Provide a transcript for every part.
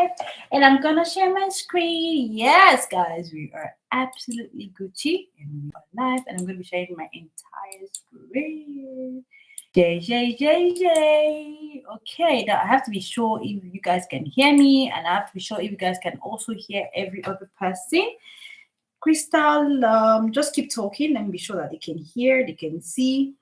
live, and I'm gonna share my screen. Yes, guys, we are absolutely Gucci, and we are live, and I'm gonna be sharing my entire screen. J. Okay, now I have to be sure if you guys can hear me, and I have to be sure if you guys can also hear every other person. Crystal, just keep talking and be sure that they can hear, they can see.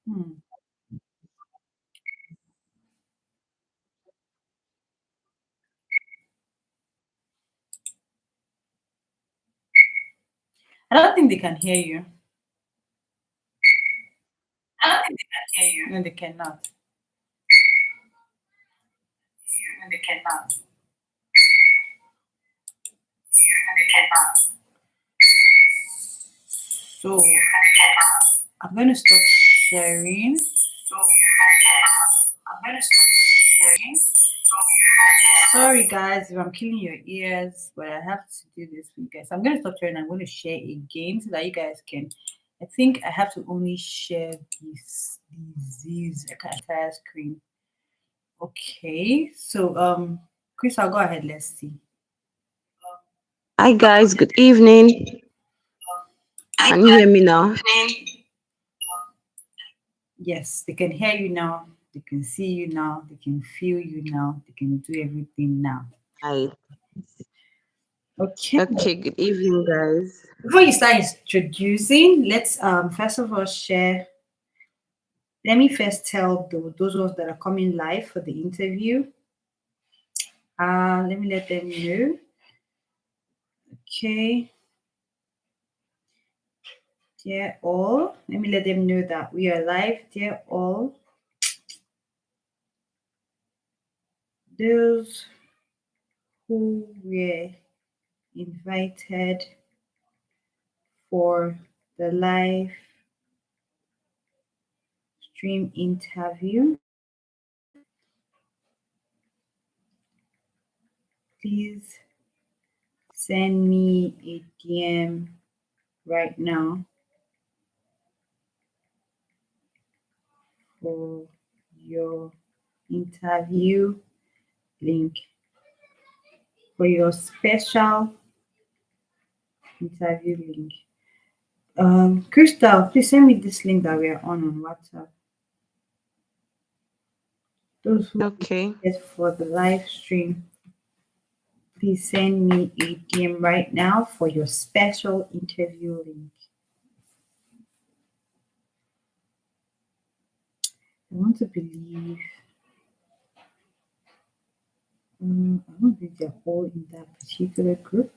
Hmm. I don't think they can hear you. I don't think they can hear you. No, they cannot. No, they cannot. No, they cannot. So I'm going to stop sharing. I'm going to stop sharing. Sorry, guys, if I'm killing your ears, but I have to do this for you guys. I'm going to stop sharing. I'm going to share again so that you guys can. I think I have to only share these entire screen. Okay, so Chris, I'll go ahead. Let's see. Hi guys, good evening. Can you hear me now? Yes, they can hear you now. They can see you now. They can feel you now. They can do everything now. Hi. Okay. Okay, good evening guys. Before you start introducing, let's first of all share. Let me first tell those ones that are coming live for the interview. Let me let them know. Okay, dear all. Let me let them know that we are live, dear all. Those who were invited for the live stream interview, please send me a DM right now for your interview link, for your special interview link. Crystal, please send me this link that we are on WhatsApp. Those who Okay. get for the live stream, please send me a DM right now for your special interview link. I want to believe. I don't think they're all in that particular group.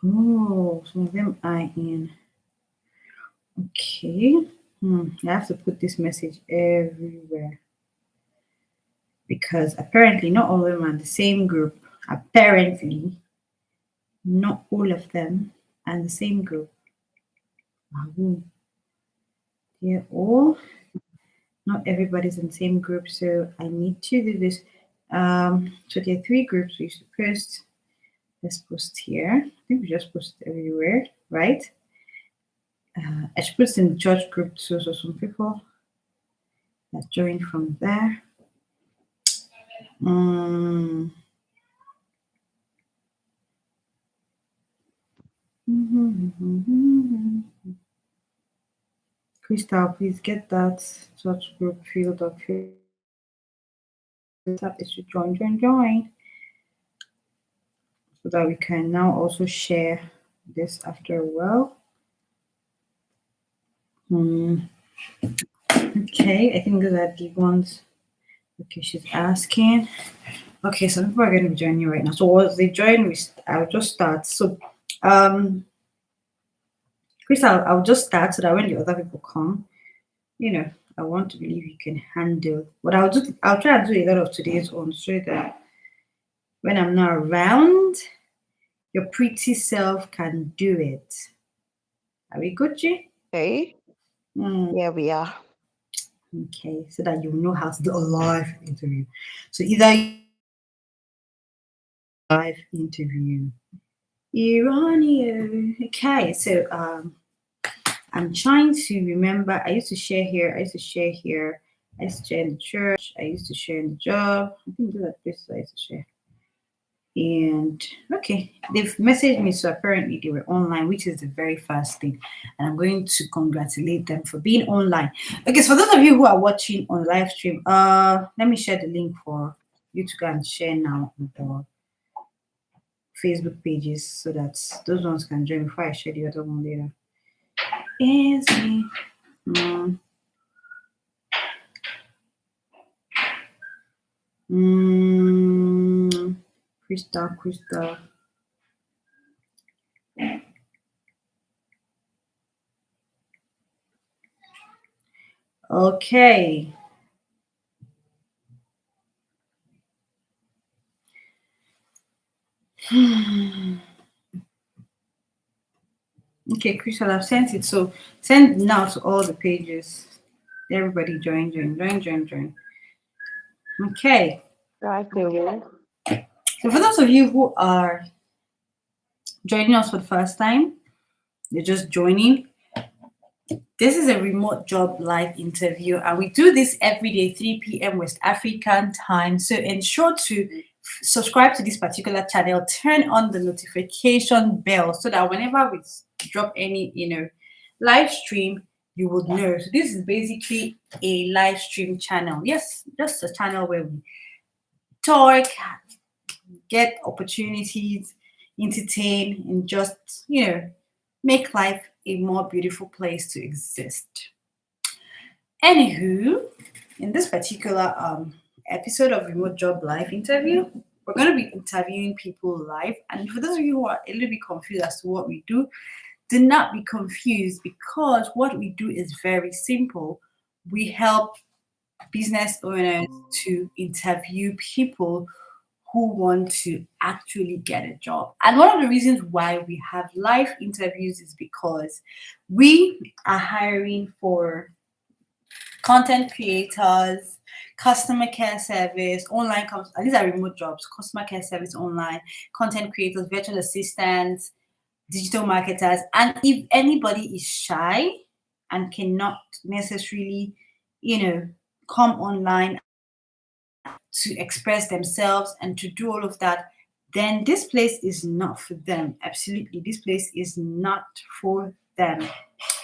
Oh, some of them are in. Okay. I have to put this message everywhere because apparently not all of them are in the same group. Apparently, not all of them are in the same group. Wahoo. They're all, not everybody's in the same group, so I need to do this. So there are three groups we should post. Let's post here. I think we just post everywhere, right? I should put it in the church group too, so some people that joined from there. Um, Crystal, please get that church group filled up. Tap is to join, so that we can now also share this after a while. Okay, I think those are the ones. Okay, she's asking. Okay, so people are going to be joining right now. So once they join, I'll just start. So, Chris, I'll just start so that when the other people come, I want to believe you can handle. But I'll try and do a lot of today's on so that when I'm not around, your pretty self can do it. Are we good, G? Okay. Hmm. Yeah, we are. Okay, so that you know how to do a live interview. So either live interview. Iranian. Okay, so I'm trying to remember. I used to share here. I used to share here. I used to share in the church. I used to share in the job. I think those are places I used to share. And okay, they've messaged me, so apparently they were online, which is the very first thing. And I'm going to congratulate them for being online. Okay, so for those of you who are watching on live stream, let me share the link for you to go and share now on the Facebook pages so that those ones can join before I share the other one later. Is me. Crystal. Okay. Okay, Crystal, I've sent it. So send now to all the pages. Everybody join. Okay. Right away. So for those of you who are joining us for the first time, you're just joining. This is a remote job live interview, and we do this every day, 3 p.m. West African time. So ensure to subscribe to this particular channel, turn on the notification bell so that whenever we drop any, live stream, you would know. So this is basically a live stream channel. Yes, just a channel where we talk, get opportunities, entertain, and just, make life a more beautiful place to exist. Anywho, in this particular episode of Remote Job Live interview, we're going to be interviewing people live. And for those of you who are a little bit confused as to what we do not be confused, because what we do is very simple. We help business owners to interview people who want to actually get a job. And one of the reasons why we have live interviews is because we are hiring for content creators, customer care service, online, these are remote jobs, customer care service online, content creators, virtual assistants, digital marketers. And if anybody is shy and cannot necessarily, come online to express themselves and to do all of that, then this place is not for them. Absolutely. This place is not for them.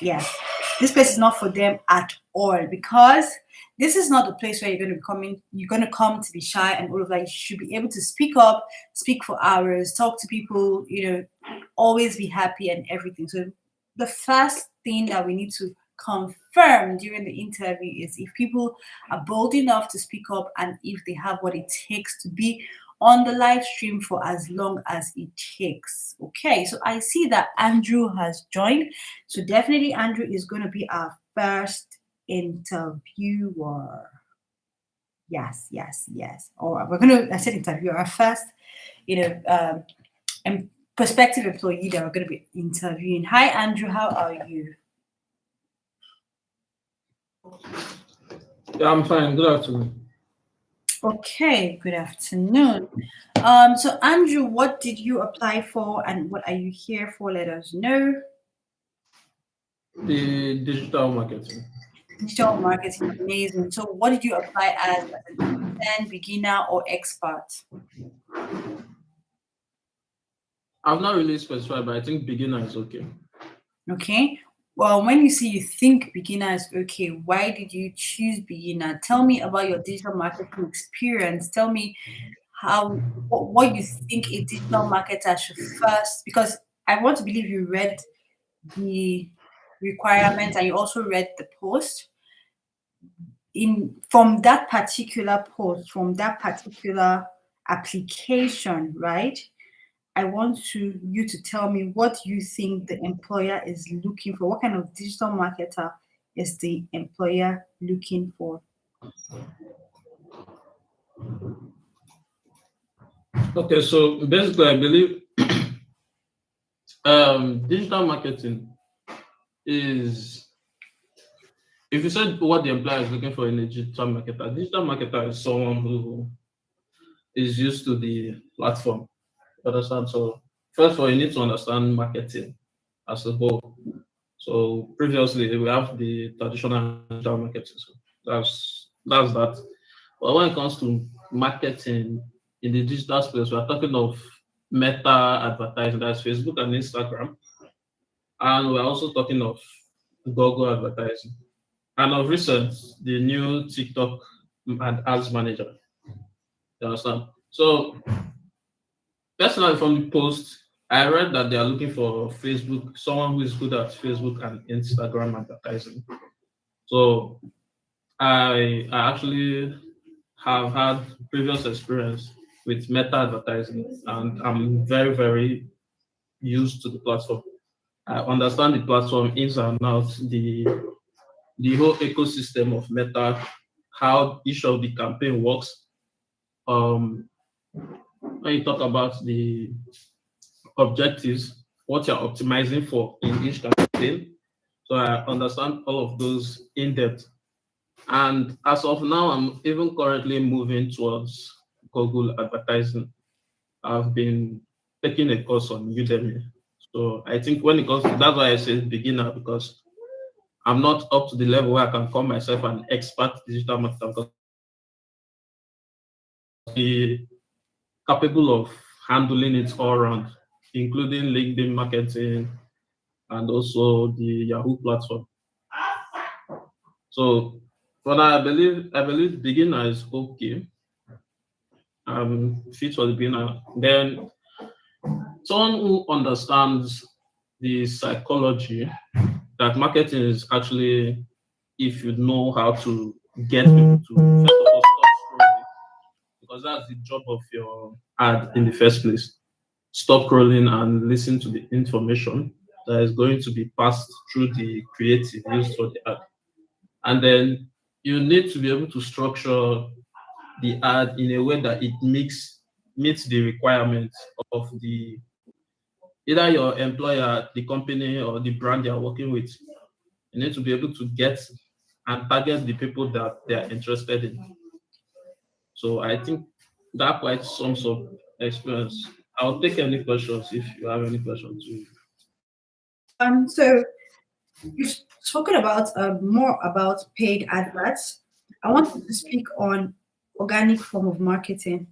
Yes. This place is not for them at all, because this is not the place where you're going to come to be shy and all of that. You should be able to speak up, speak for hours, talk to people, always be happy and everything. So the first thing that we need to confirm during the interview is if people are bold enough to speak up and if they have what it takes to be on the live stream for as long as it takes. Okay, so I see that Andrew has joined. So definitely Andrew is going to be our first interviewer. Yes. Or I said interviewer, our first, prospective employee that we're going to be interviewing. Hi, Andrew, how are you? Yeah, I'm fine. Good afternoon. Okay, good afternoon. So Andrew, what did you apply for and what are you here for? Let us know. The digital marketing. Digital marketing, amazing. So what did you apply as an intern, beginner, or expert? I've not really specified, but I think beginner is okay. Okay. Well, when you say you think beginner is okay, why did you choose beginner? Tell me about your digital marketing experience. Tell me what you think a digital marketer should first, because I want to believe you read the requirements and you also read the post. From that particular post, from that particular application, right? I want you to tell me what you think the employer is looking for. What kind of digital marketer is the employer looking for? Okay, so basically, I believe digital marketing is if you said what the employer is looking for in a digital marketer is someone who is used to the platform. Understand? So first of all, you need to understand marketing as a whole. So previously we have the traditional digital marketing. So that's that. But when it comes to marketing in the digital space, we're talking of meta advertising, that's Facebook and Instagram. And we're also talking of Google advertising. And of recent, the new TikTok and ads manager. You understand? So personally from the post, I read that they are looking for Facebook, someone who is good at Facebook and Instagram advertising. So I actually have had previous experience with meta advertising and I'm very, very used to the platform. I understand the platform ins and out, the whole ecosystem of Meta, how each of the campaign works. When you talk about the objectives, what you're optimizing for in each campaign. So I understand all of those in depth. And as of now, I'm even currently moving towards Google advertising. I've been taking a course on Udemy. So I think when it comes to that's why I say beginner, because I'm not up to the level where I can call myself an expert digital marketer, because be capable of handling it all around, including LinkedIn marketing and also the Yahoo platform. So for that, I believe beginner is okay. Fit for the beginner. Then someone who understands the psychology that marketing is actually, if you know how to get people to first of all stop scrolling, because that's the job of your ad in the first place. Stop scrolling and listen to the information that is going to be passed through the creative used for the ad. And then you need to be able to structure the ad in a way that it meets the requirements of the either your employer, the company, or the brand you're working with. You need to be able to get and target the people that they are interested in. So I think that quite sums up experience. I'll take any questions if you have any questions too. So you've spoken about more about paid adverts. I want you to speak on organic form of marketing.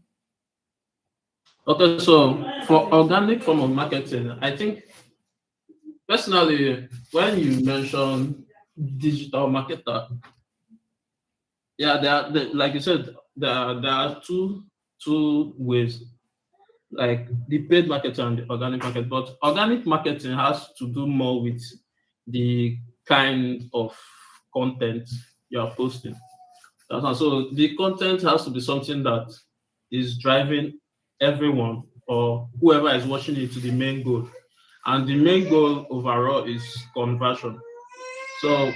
Okay, so for organic form of marketing, I think personally, when you mention digital marketer, yeah, like you said, there are two ways, like the paid marketing and the organic market. But organic marketing has to do more with the kind of content you are posting. So the content has to be something that is driving everyone or whoever is watching it to the main goal. And the main goal overall is conversion. So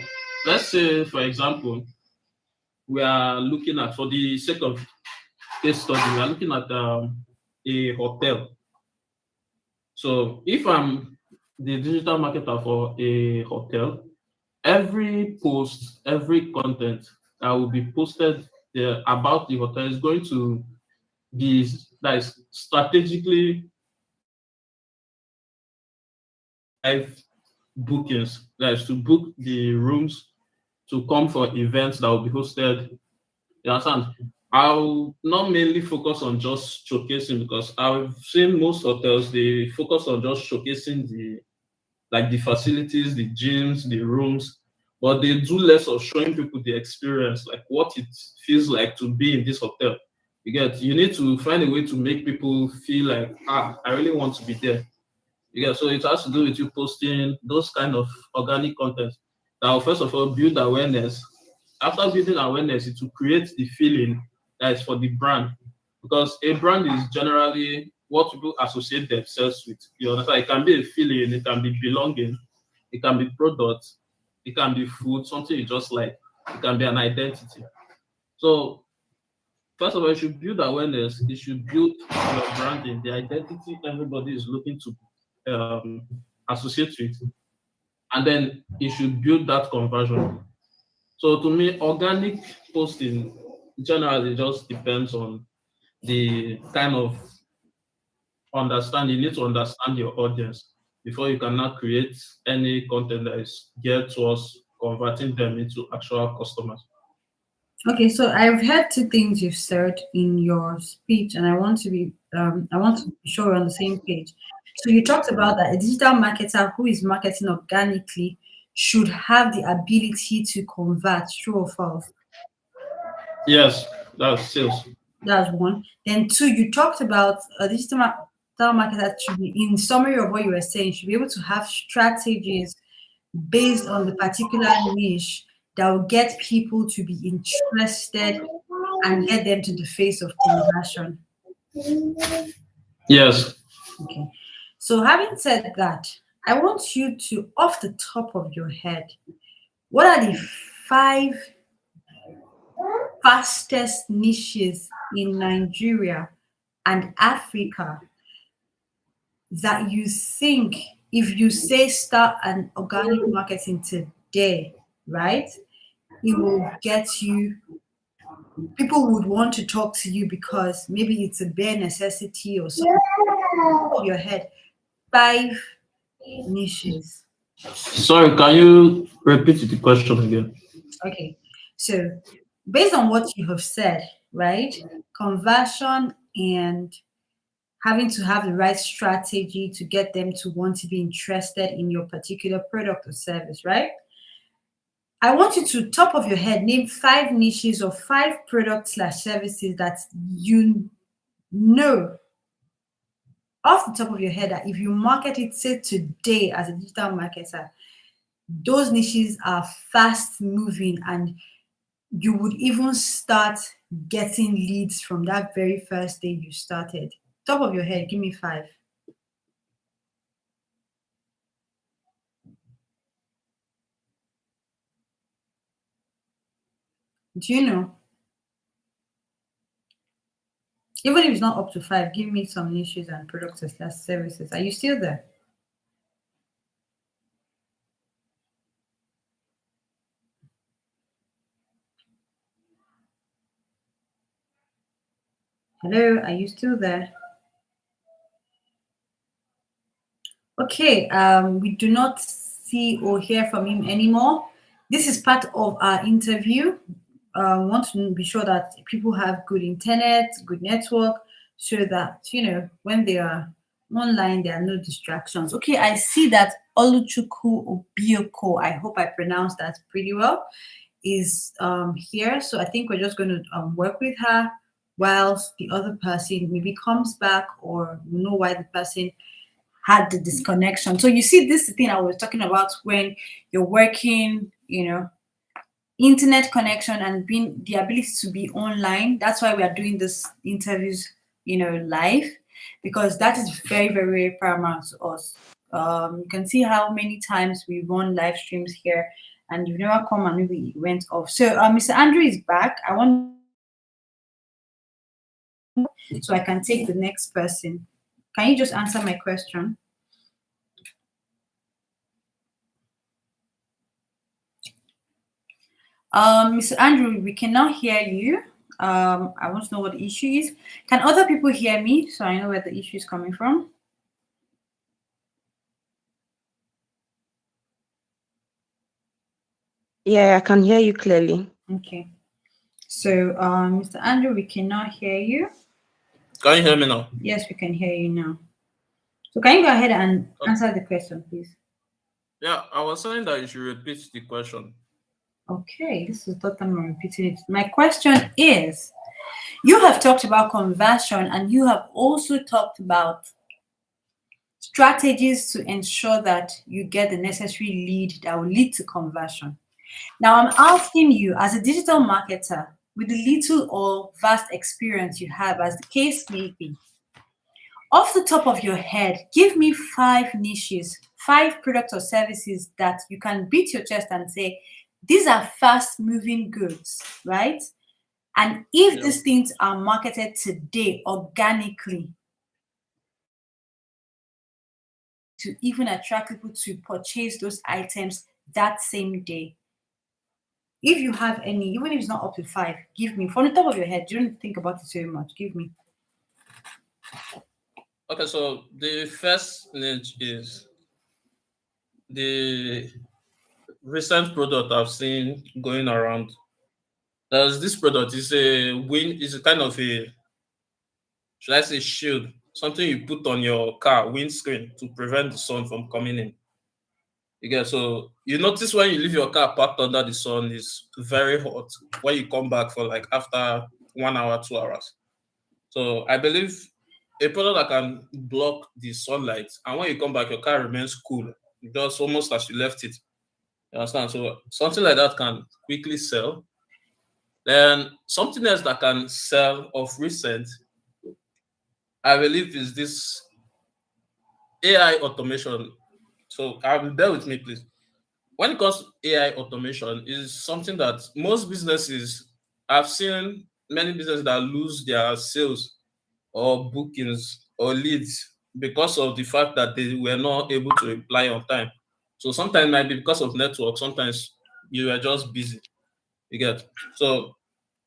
let's say, for example, we are looking at, for the sake of case study, we are looking at a hotel. So if I'm the digital marketer for a hotel, every post, every content that will be posted there about the hotel is going to be that is strategically live bookings, that is to book the rooms to come for events that will be hosted. You understand? I'll not mainly focus on just showcasing, because I've seen most hotels they focus on just showcasing the facilities, the gyms, the rooms, but they do less of showing people the experience, like what it feels like to be in this hotel. You need to find a way to make people feel like, I really want to be there. So it has to do with you posting those kind of organic content that will first of all build awareness. After building awareness, it will create the feeling that is for the brand, because a brand is generally what people associate themselves with. You understand? It can be a feeling, it can be belonging, it can be product, it can be food, something you just like, it can be an identity. So first of all, you should build awareness, you should build your branding, the identity everybody is looking to associate with, and then you should build that conversion. So to me, organic posting generally just depends on the kind of understand. You need to understand your audience before you can now create any content that is geared towards converting them into actual customers. Okay, so I've heard two things you've said in your speech, and I want to be sure we're on the same page. So you talked about that a digital marketer who is marketing organically should have the ability to convert, true or false. Yes, that's sales. That's one. Then two, you talked about a digital marketer should be, in summary of what you were saying, should be able to have strategies based on the particular niche that will get people to be interested and get them to the phase of conversion. Yes. Okay. So having said that, I want you to, off the top of your head, what are the 5 fastest niches in Nigeria and Africa that you think if you say start an organic marketing today, right, it will get you, people would want to talk to you because maybe it's a bare necessity or something. Your head, 5 niches. Sorry, can you repeat the question again? Okay, so based on what you have said, right, conversion and having to have the right strategy to get them to want to be interested in your particular product or service, right? I want you to, top of your head, name 5 niches or 5 products/services that you know off the top of your head that if you market it, say today as a digital marketer, those niches are fast moving and you would even start getting leads from that very first day you started. Top of your head, give me 5. Do you know? Even if it's not up to 5, give me some niches and products and services. Are you still there? Hello, are you still there? Okay, we do not see or hear from him anymore. This is part of our interview. We want to be sure that people have good internet, good network, so that, you know, when they are online, there are no distractions. Okay, I see that Oluchukwu Obioko, I hope I pronounced that pretty well, is here. So I think we're just going to work with her whilst the other person maybe comes back, or we know why the person had the disconnection. So you see, this thing I was talking about when you're working, you know, internet connection and being the ability to be online. That's why we are doing this interviews, you know, live, because that is very, very paramount to us. You can see how many times we run live streams here and you've never come and maybe it went off. So Mr. Andrew is back. I want, so I can take the next person. Can you just answer my question? Mr. Andrew, we cannot hear you. I want to know what the issue is. Can other people hear me so I know where the issue is coming from? Yeah, I can hear you clearly. Okay. So, Mr. Andrew, we cannot hear you. Can you hear me now? Yes, we can hear you now. So can you go ahead and answer the question, please? Yeah, I was saying that you should repeat the question. Okay, this is the third time I'm repeating it. My question is, you have talked about conversion and you have also talked about strategies to ensure that you get the necessary lead that will lead to conversion. Now, I'm asking you, as a digital marketer, with the little or vast experience you have, as the case may be, off the top of your head, give me 5 niches, 5 products or services that you can beat your chest and say, these are fast moving goods, right? And if these things are marketed today organically, to even attract people to purchase those items that same day. If you have any, even if it's not up to 5, give me from the top of your head. You don't think about it so much. Give me. Okay, so the first niche is the recent product I've seen going around. There's this product. It's a kind of a, should I say, shield, something you put on your car windscreen to prevent the sun from coming in. So you notice when you leave your car parked under the sun, it's very hot. When you come back for like after 1 hour, 2 hours. So I believe a product that can block the sunlight, and when you come back, your car remains cool, just almost as you left it. You understand? So something like that can quickly sell. Then something else that can sell of recent, I believe, is this AI automation. So bear with me, please. When it comes to AI automation, is something that most businesses, I've seen many businesses that lose their sales or bookings or leads because of the fact that they were not able to reply on time. So sometimes it might be because of network, sometimes you are just busy. So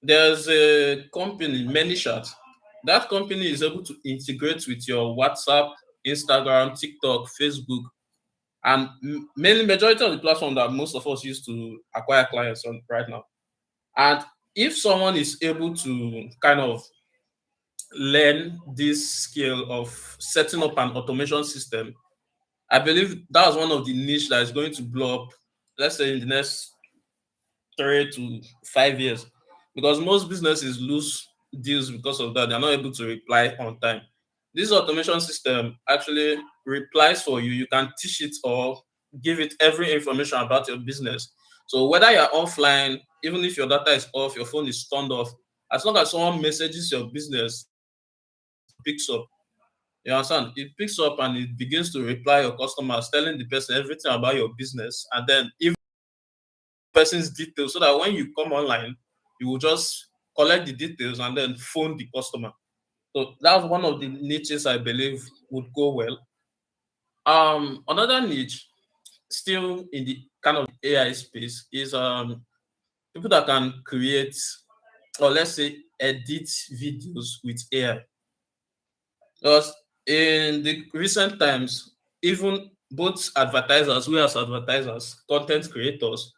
there's a company, ManyChat. That company is able to integrate with your WhatsApp, Instagram, TikTok, Facebook, and mainly majority of the platform that most of us use to acquire clients on right now. And if someone is able to kind of learn this skill of setting up an automation system, I believe that's one of the niche that is going to blow up, let's say in the next 3 to 5 years, because most businesses lose deals because of that. They're not able to reply on time. This automation system actually replies for you. You can teach it or give it every information about your business. So whether you're offline, even if your data is off, your phone is turned off, as long as someone messages your business, it picks up. You understand? It picks up and it begins to reply your customers, telling the person everything about your business, and then if person's details, so that when you come online, you will just collect the details and then phone the customer. So that's one of the niches I believe would go well. Another niche, still in the kind of AI space, is people that can create, or let's say edit videos with AI. Because in the recent times, even both advertisers, we as advertisers, content creators,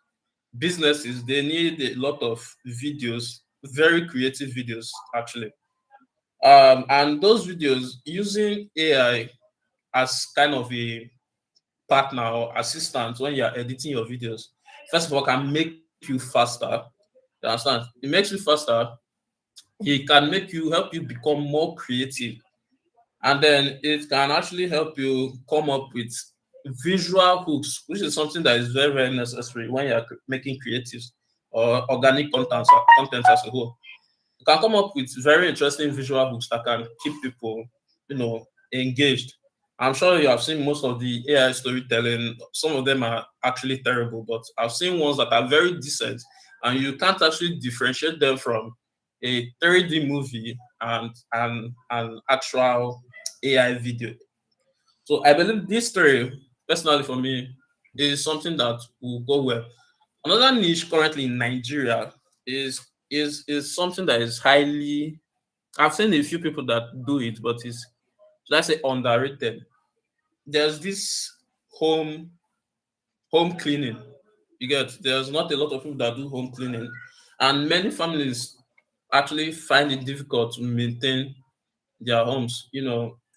businesses, they need a lot of videos, very creative videos actually. And those videos, using AI as kind of a partner or assistant when you're editing your videos, first of all, can make you faster. You understand? It makes you faster. It can make you, help you become more creative, and then it can actually help you come up with visual hooks, which is something that is very, very necessary when you're making creatives or organic content as a whole. You can come up with very interesting visual hooks that can keep people, engaged. I'm sure you have seen most of the AI storytelling. Some of them are actually terrible, but I've seen ones that are very decent, and you can't actually differentiate them from a 3D movie and an actual AI video. So I believe this three, personally for me, is something that will go well. Another niche currently in Nigeria is something that is highly. I've seen a few people that do it, but it's, should I say, underrated. There's this home cleaning. There's not a lot of people that do home cleaning, and many families actually find it difficult to maintain their homes.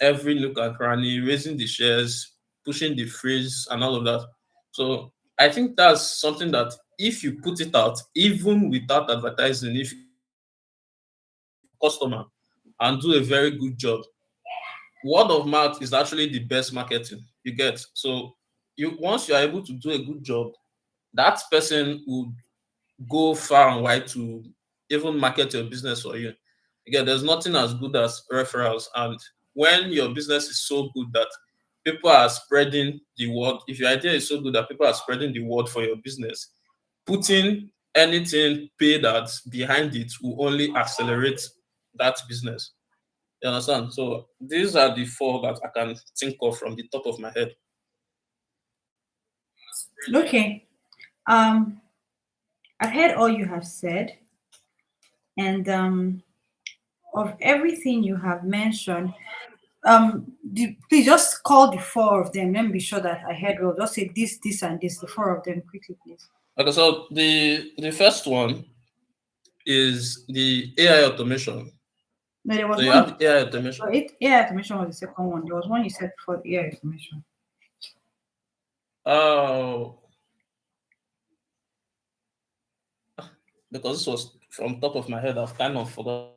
Every nook and cranny, raising the chairs, pushing the fridge, and all of that. So I think that's something that if you put it out, even without advertising, if customer and do a very good job, word of mouth is actually the best marketing. So you, once you are able to do a good job, that person will go far and wide to even market your business for you. Again, there's nothing as good as referrals. And when your business is so good that people are spreading the word, if your idea is so good that people are spreading the word for your business, putting anything paid ads behind it will only accelerate that business. You understand? So these are the four that I can think of from the top of my head. Okay. Um, I've heard all you have said, and of everything you have mentioned, please just call the four of them. Let me be sure that I heard well. Just say this, this, and this. The four of them quickly, please. Okay, so the first one is the AI automation. No, there was So you one. have AI automation. So AI automation was the second one. There was one you said before the AI automation. Oh, because this was from top of my head, I've kind of forgot.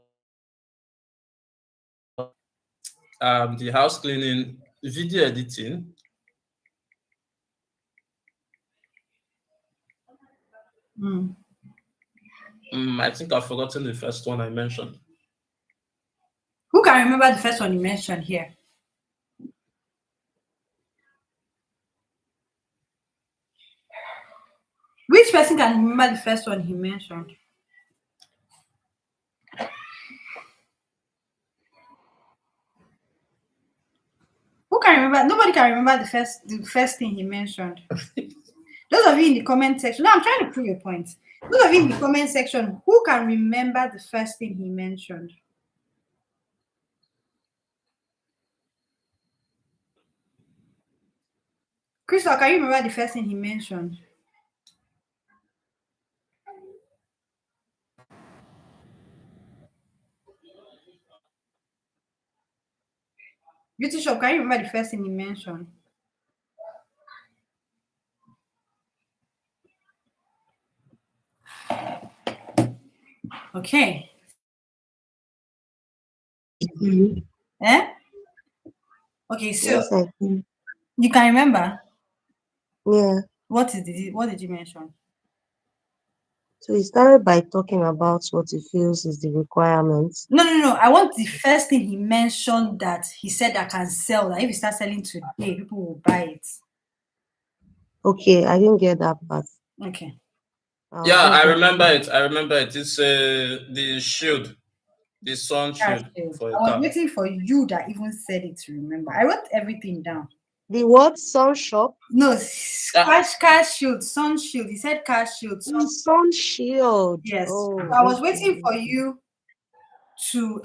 The house cleaning, video editing. I think I've forgotten the first one I mentioned. Who can remember the first one you mentioned here? Which person can remember the first one he mentioned? Who can remember? Nobody can remember the first thing he mentioned. Those of you in the comment section. No, I'm trying to prove your point. Those of you in the comment section, who can remember the first thing he mentioned? Crystal, can you remember the first thing he mentioned? Beauty Shop, can you remember the first thing he mentioned? Okay. Eh? Okay, so Yes, I can. you can remember? Yeah. What did you mention? So he started by talking about what he feels is the requirements. No. I want the first thing he mentioned that he said I can sell. That if he starts selling today, people will buy it. Okay, I didn't get that part. Okay. Yeah, I remember it. It's the shield, the sun shield for I a was car. waiting for you that even said it to remember. I wrote everything down. The what? Sun shop? No, car shield, sun shield. He said car shield. Sun shield. Yes. Oh, So I was waiting for you to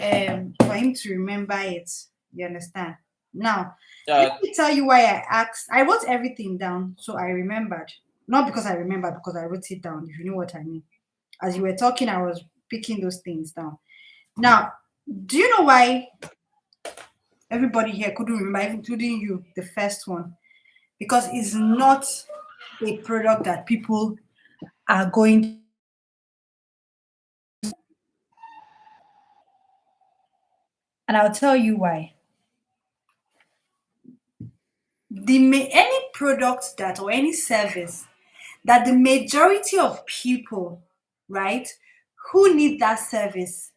for him to remember it. You understand? Now, let me tell you why I asked. I wrote everything down, so I remembered. Not because I remembered, because I wrote it down, if you know what I mean. As you were talking, I was picking those things down. Now, do you know why everybody here couldn't remember, including you, the first one? Because it's not a product that people are going. And I'll tell you why. Any product that or any service that the majority of people, right, who need that service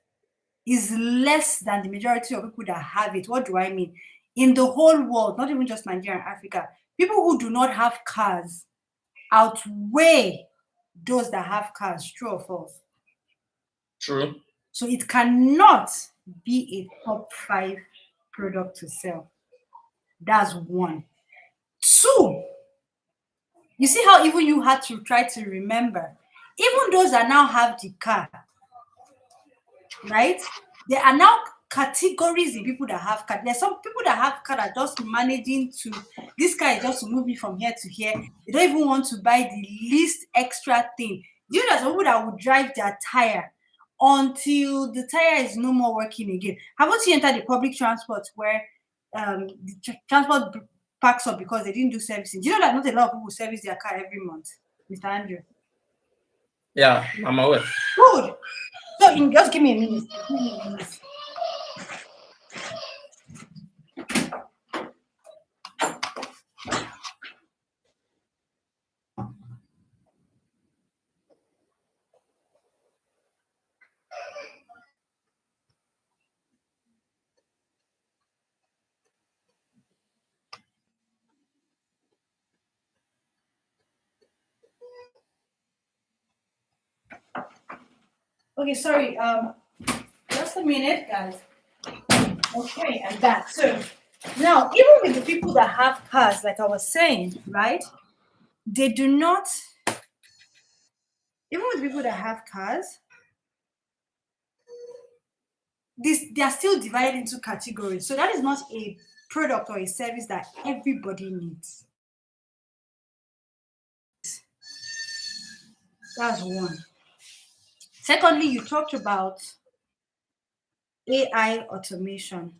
is less than the majority of people that have it. What do I mean? In the whole world, not even just Nigeria and Africa, people who do not have cars outweigh those that have cars. True or false? True. So it cannot be a top 5 product to sell. That's one. 2, you see how even you had to try to remember, even those that now have the car, right? There are now categories in people that have car. There's some people that have car that are just managing to, this car is just to move me from here to here. They don't even want to buy the least extra thing. You know, there's some people that will drive their tire until the tire is no more working again. Haven't you entered the public transport where the transport packs up because they didn't do servicing? Do you know that not a lot of people service their car every month, Mr. Andrew? Yeah, I'm aware. Good. So just give me a minute. Okay, sorry. Just a minute, guys. Okay, I'm back. So now, even with the people that have cars, like I was saying, right? They do not even with people that have cars, they are still divided into categories. So that is not a product or a service that everybody needs. That's one. Secondly, you talked about AI automation.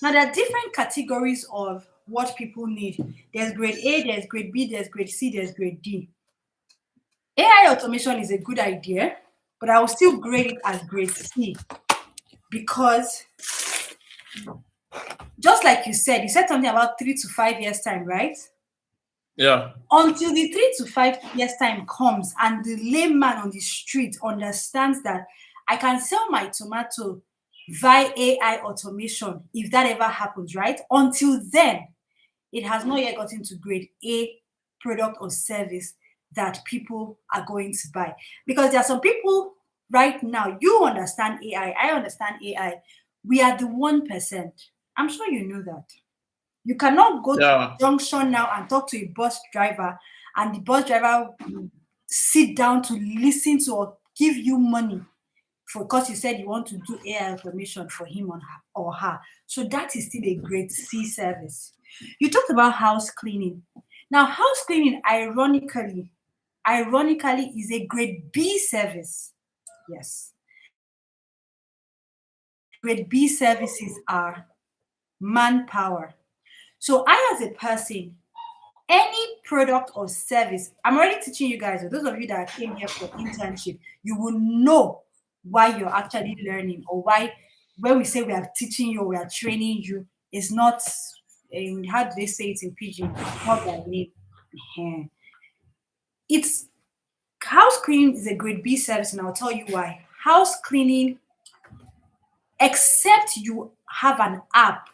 Now, there are different categories of what people need. There's grade A, there's grade B, there's grade C, there's grade D. AI automation is a good idea, but I will still grade it as grade C because just like you said something about 3 to 5 years time, right? Yeah. Until the 3 to 5 years time comes and the layman on the street understands that I can sell my tomato via AI automation, if that ever happens, right? Until then, it has not yet gotten to grade A product or service that people are going to buy. Because there are some people right now, you understand AI, I understand AI. We are the 1%. I'm sure you know that. You cannot go to the junction now and talk to a bus driver, and the bus driver will sit down to listen to or give you money because you said you want to do AI automation for him or her. So that is still a grade C service. You talked about house cleaning. Now, house cleaning, ironically, is a grade B service. Yes. Grade B services are manpower. So I, as a person, any product or service, I'm already teaching you guys, or those of you that came here for internship, you will know why you're actually learning, or why when we say we are teaching you or we are training you, it's not, how do they say it in Pidgin? Not by name. It's house cleaning is a grade B service, and I'll tell you why. House cleaning, except you have an app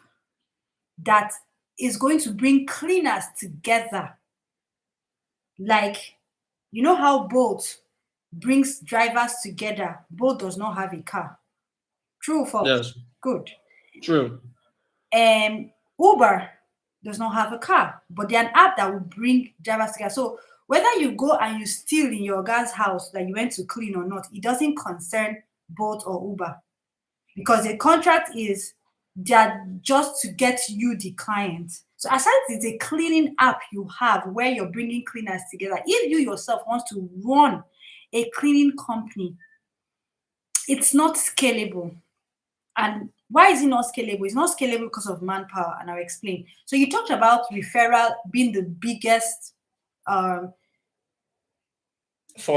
that is going to bring cleaners together. Like, you know how Bolt brings drivers together? Bolt does not have a car. True or false? Yes. Good. True. Uber does not have a car, but they're an app that will bring drivers together. So whether you go and you steal in your guy's house that you went to clean or not, it doesn't concern Bolt or Uber, because the contract is just to get you the client. So aside it's a cleaning app you have where you're bringing cleaners together. If you yourself want to run a cleaning company, it's not scalable. And why is it not scalable? It's not scalable because of manpower, and I'll explain. So you talked about referral being the biggest form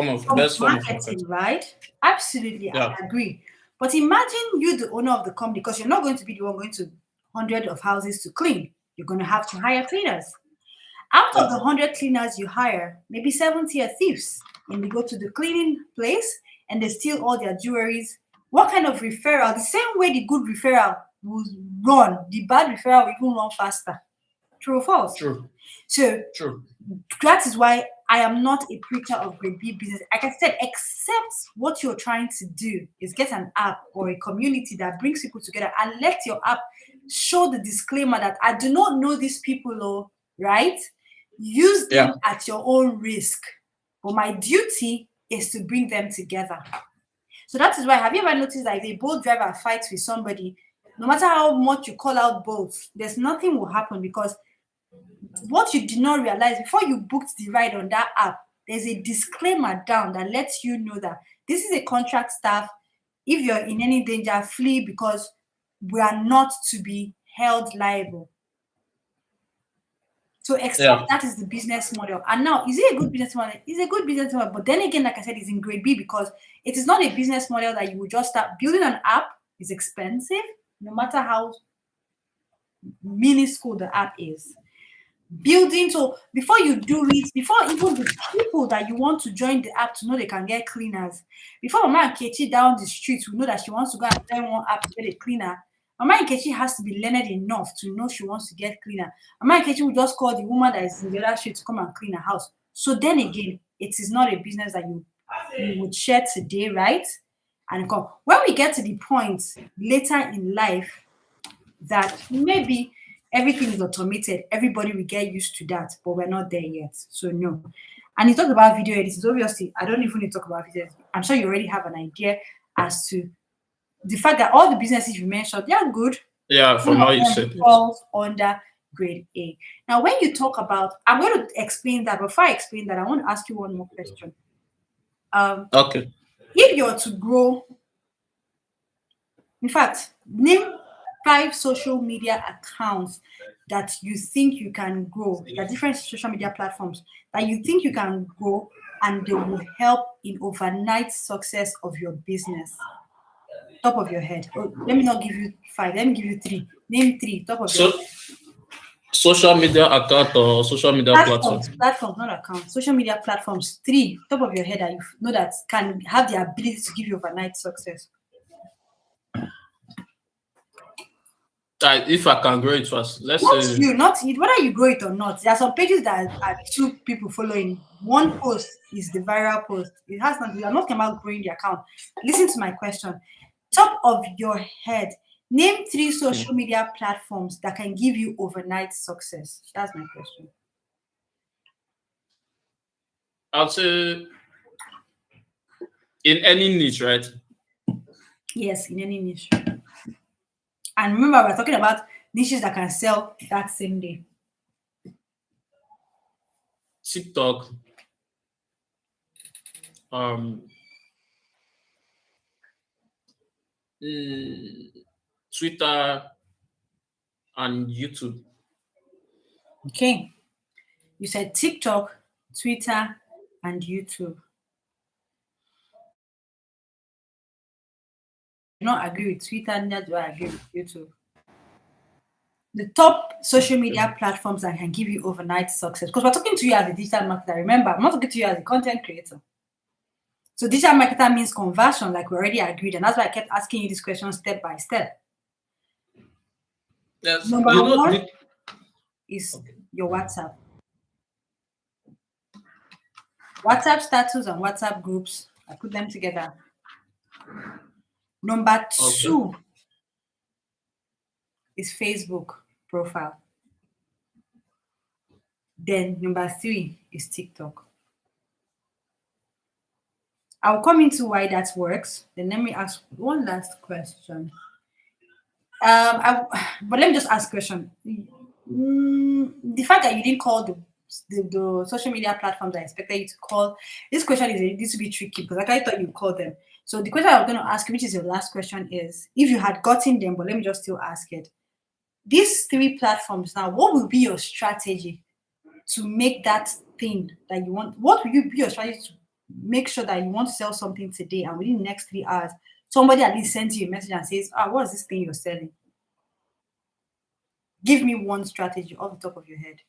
of marketing, right? Absolutely, yeah. I agree. But imagine you, the owner of the company, because you're not going to be the one going to hundreds of houses to clean. You're going to have to hire cleaners. Out of the 100 cleaners you hire, maybe 70 are thieves, and they go to the cleaning place and they steal all their jewelries. What kind of referral? The same way the good referral will run, the bad referral will even run faster. True or false? True. So true. That is why I am not a preacher of grade B business. Like I said, except what you're trying to do is get an app or a community that brings people together, and let your app show the disclaimer that I do not know these people, right? Use them at your own risk. But my duty is to bring them together. So that is why, have you ever noticed that if a Bolt driver fights with somebody, no matter how much you call out Bolt, there's nothing will happen, because what you did not realize before you booked the ride on that app, there's a disclaimer down that lets you know that this is a contract staff. If you're in any danger, flee, because we are not to be held liable. So except that is the business model. And now, is it a good business model? It's a good business model. But then again, like I said, it's in grade B, because it is not a business model that you would just start building. An app is expensive, no matter how minuscule the app is. Building, so before you do it, before even the people that you want to join the app to know they can get cleaners, before Mama Nkechi down the street will know that she wants to go and join one app to get a cleaner, Mama Nkechi has to be learned enough to know she wants to get cleaner. Mama Nkechi will just call the woman that is in the other street to come and clean her house. So then again, it is not a business that you would share today, right? And come when we get to the point later in life that maybe everything is automated, everybody will get used to that, but we're not there yet. So no. And you talked about video editing. So obviously, I don't even need to talk about video editing. I'm sure you already have an idea as to the fact that all the businesses you mentioned, they are good. Yeah, from how you Some of said them it. falls under grade A. Now, when you talk about, I'm going to explain that. Before I explain that, I want to ask you one more question. Okay. If you're to grow, in fact, name 5 social media accounts that you think you can grow, the different social media platforms that you think you can grow and they will help in overnight success of your business. Top of your head. Oh, let me not give you 5, let me give you 3. Name 3, top of your So head. social media account or social media platform? Platforms, not accounts. Social media platforms, 3, top of your head that you know that can have the ability to give you overnight success. If I can grow it fast, let's Not say you, not it, whether you grow it or not. There are some pages that are 2 people following. One post is the viral post. It has not. I'm not talking about growing the account. Listen to my question. Top of your head, name 3 social media platforms that can give you overnight success. That's my question. I'll say in any niche, right? Yes, in any niche. And remember, we're talking about niches that can sell that same day. TikTok, Twitter, and YouTube. Okay. You said TikTok, Twitter, and YouTube. I do not agree with Twitter, neither do I agree with YouTube. The top social media platforms that can give you overnight success. Because we're talking to you as a digital marketer. Remember, I'm not talking to you as a content creator. So digital marketer means conversion, like we already agreed. And that's why I kept asking you this question step by step. Yes. Number 1 is your WhatsApp. WhatsApp status and WhatsApp groups, I put them together. Number 2 is Facebook profile. Then number 3 is TikTok. I'll come into why that works. Then let me ask one last question. But let me just ask a question. The fact that you didn't call the social media platforms I expected you to call, this question is a little bit tricky because I thought you'd call them. So the question I was going to ask, which is your last question, is if you had gotten them, but let me just still ask it. These 3 platforms now, what will be your strategy to make that thing that you want? What will you be your strategy to make sure that you want to sell something today and within the next 3 hours, somebody at least sends you a message and says, what is this thing you're selling? Give me one strategy off the top of your head.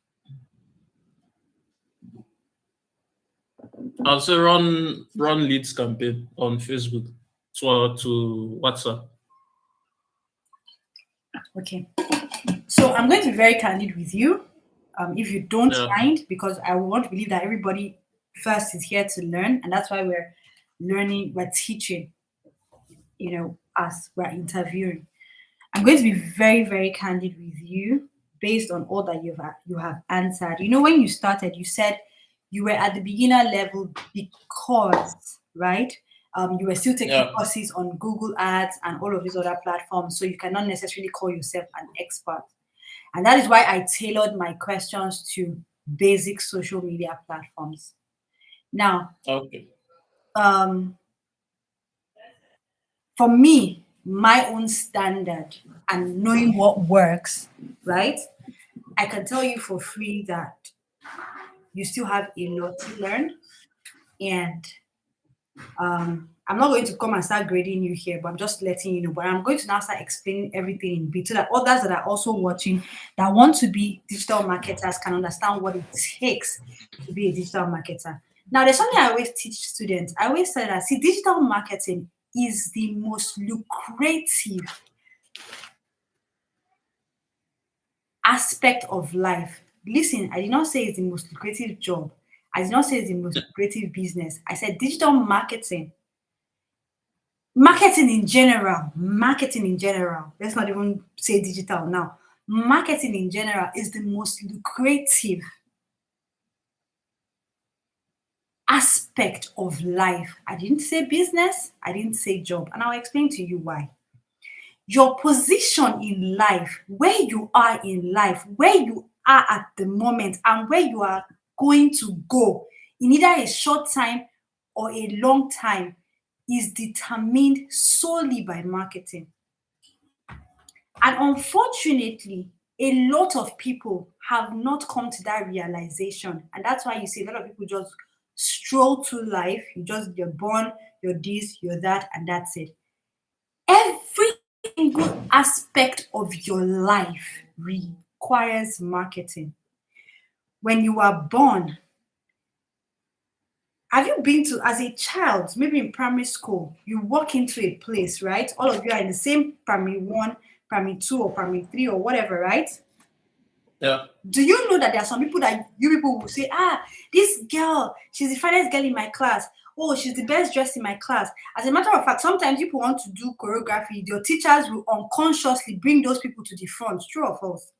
I'll say run leads campaign on Facebook to WhatsApp. Okay. So I'm going to be very candid with you. If you don't mind, because I want to believe that everybody first is here to learn, and that's why we're learning, we're teaching, as we're interviewing. I'm going to be very, very candid with you based on all that you have answered. When you started, you said you were at the beginner level because, right? You were still taking courses on Google Ads and all of these other platforms, so you cannot necessarily call yourself an expert. And that is why I tailored my questions to basic social media platforms. Now, for me, my own standard and knowing what works, right? I can tell you for free that you still have a lot to learn. And I'm not going to come and start grading you here, but I'm just letting you know. But I'm going to now start explaining everything in bit so that others that are also watching that want to be digital marketers can understand what it takes to be a digital marketer. Now, there's something I always teach students. I always say that, digital marketing is the most lucrative aspect of life. Listen, I did not say it's the most lucrative job. I did not say it's the most lucrative business. I said digital marketing. Marketing in general, let's not even say digital now. Marketing in general is the most lucrative aspect of life. I didn't say business, I didn't say job, and I'll explain to you why. Your position in life, where you are in life, where you are at the moment, and where you are going to go in either a short time or a long time is determined solely by marketing. And unfortunately, a lot of people have not come to that realization. And that's why you see a lot of people just stroll through life. You're born, you're this, you're that, and that's it. Every single aspect of your life requires marketing. When you are born, have you been to, as a child, maybe in primary school, you walk into a place, right? All of you are in the same primary 1, primary 2, or primary 3, or whatever, right? Yeah. Do you know that there are some people that you people will say, this girl, she's the finest girl in my class. Oh, she's the best dressed in my class. As a matter of fact, sometimes people want to do choreography. Your teachers will unconsciously bring those people to the front. True or false?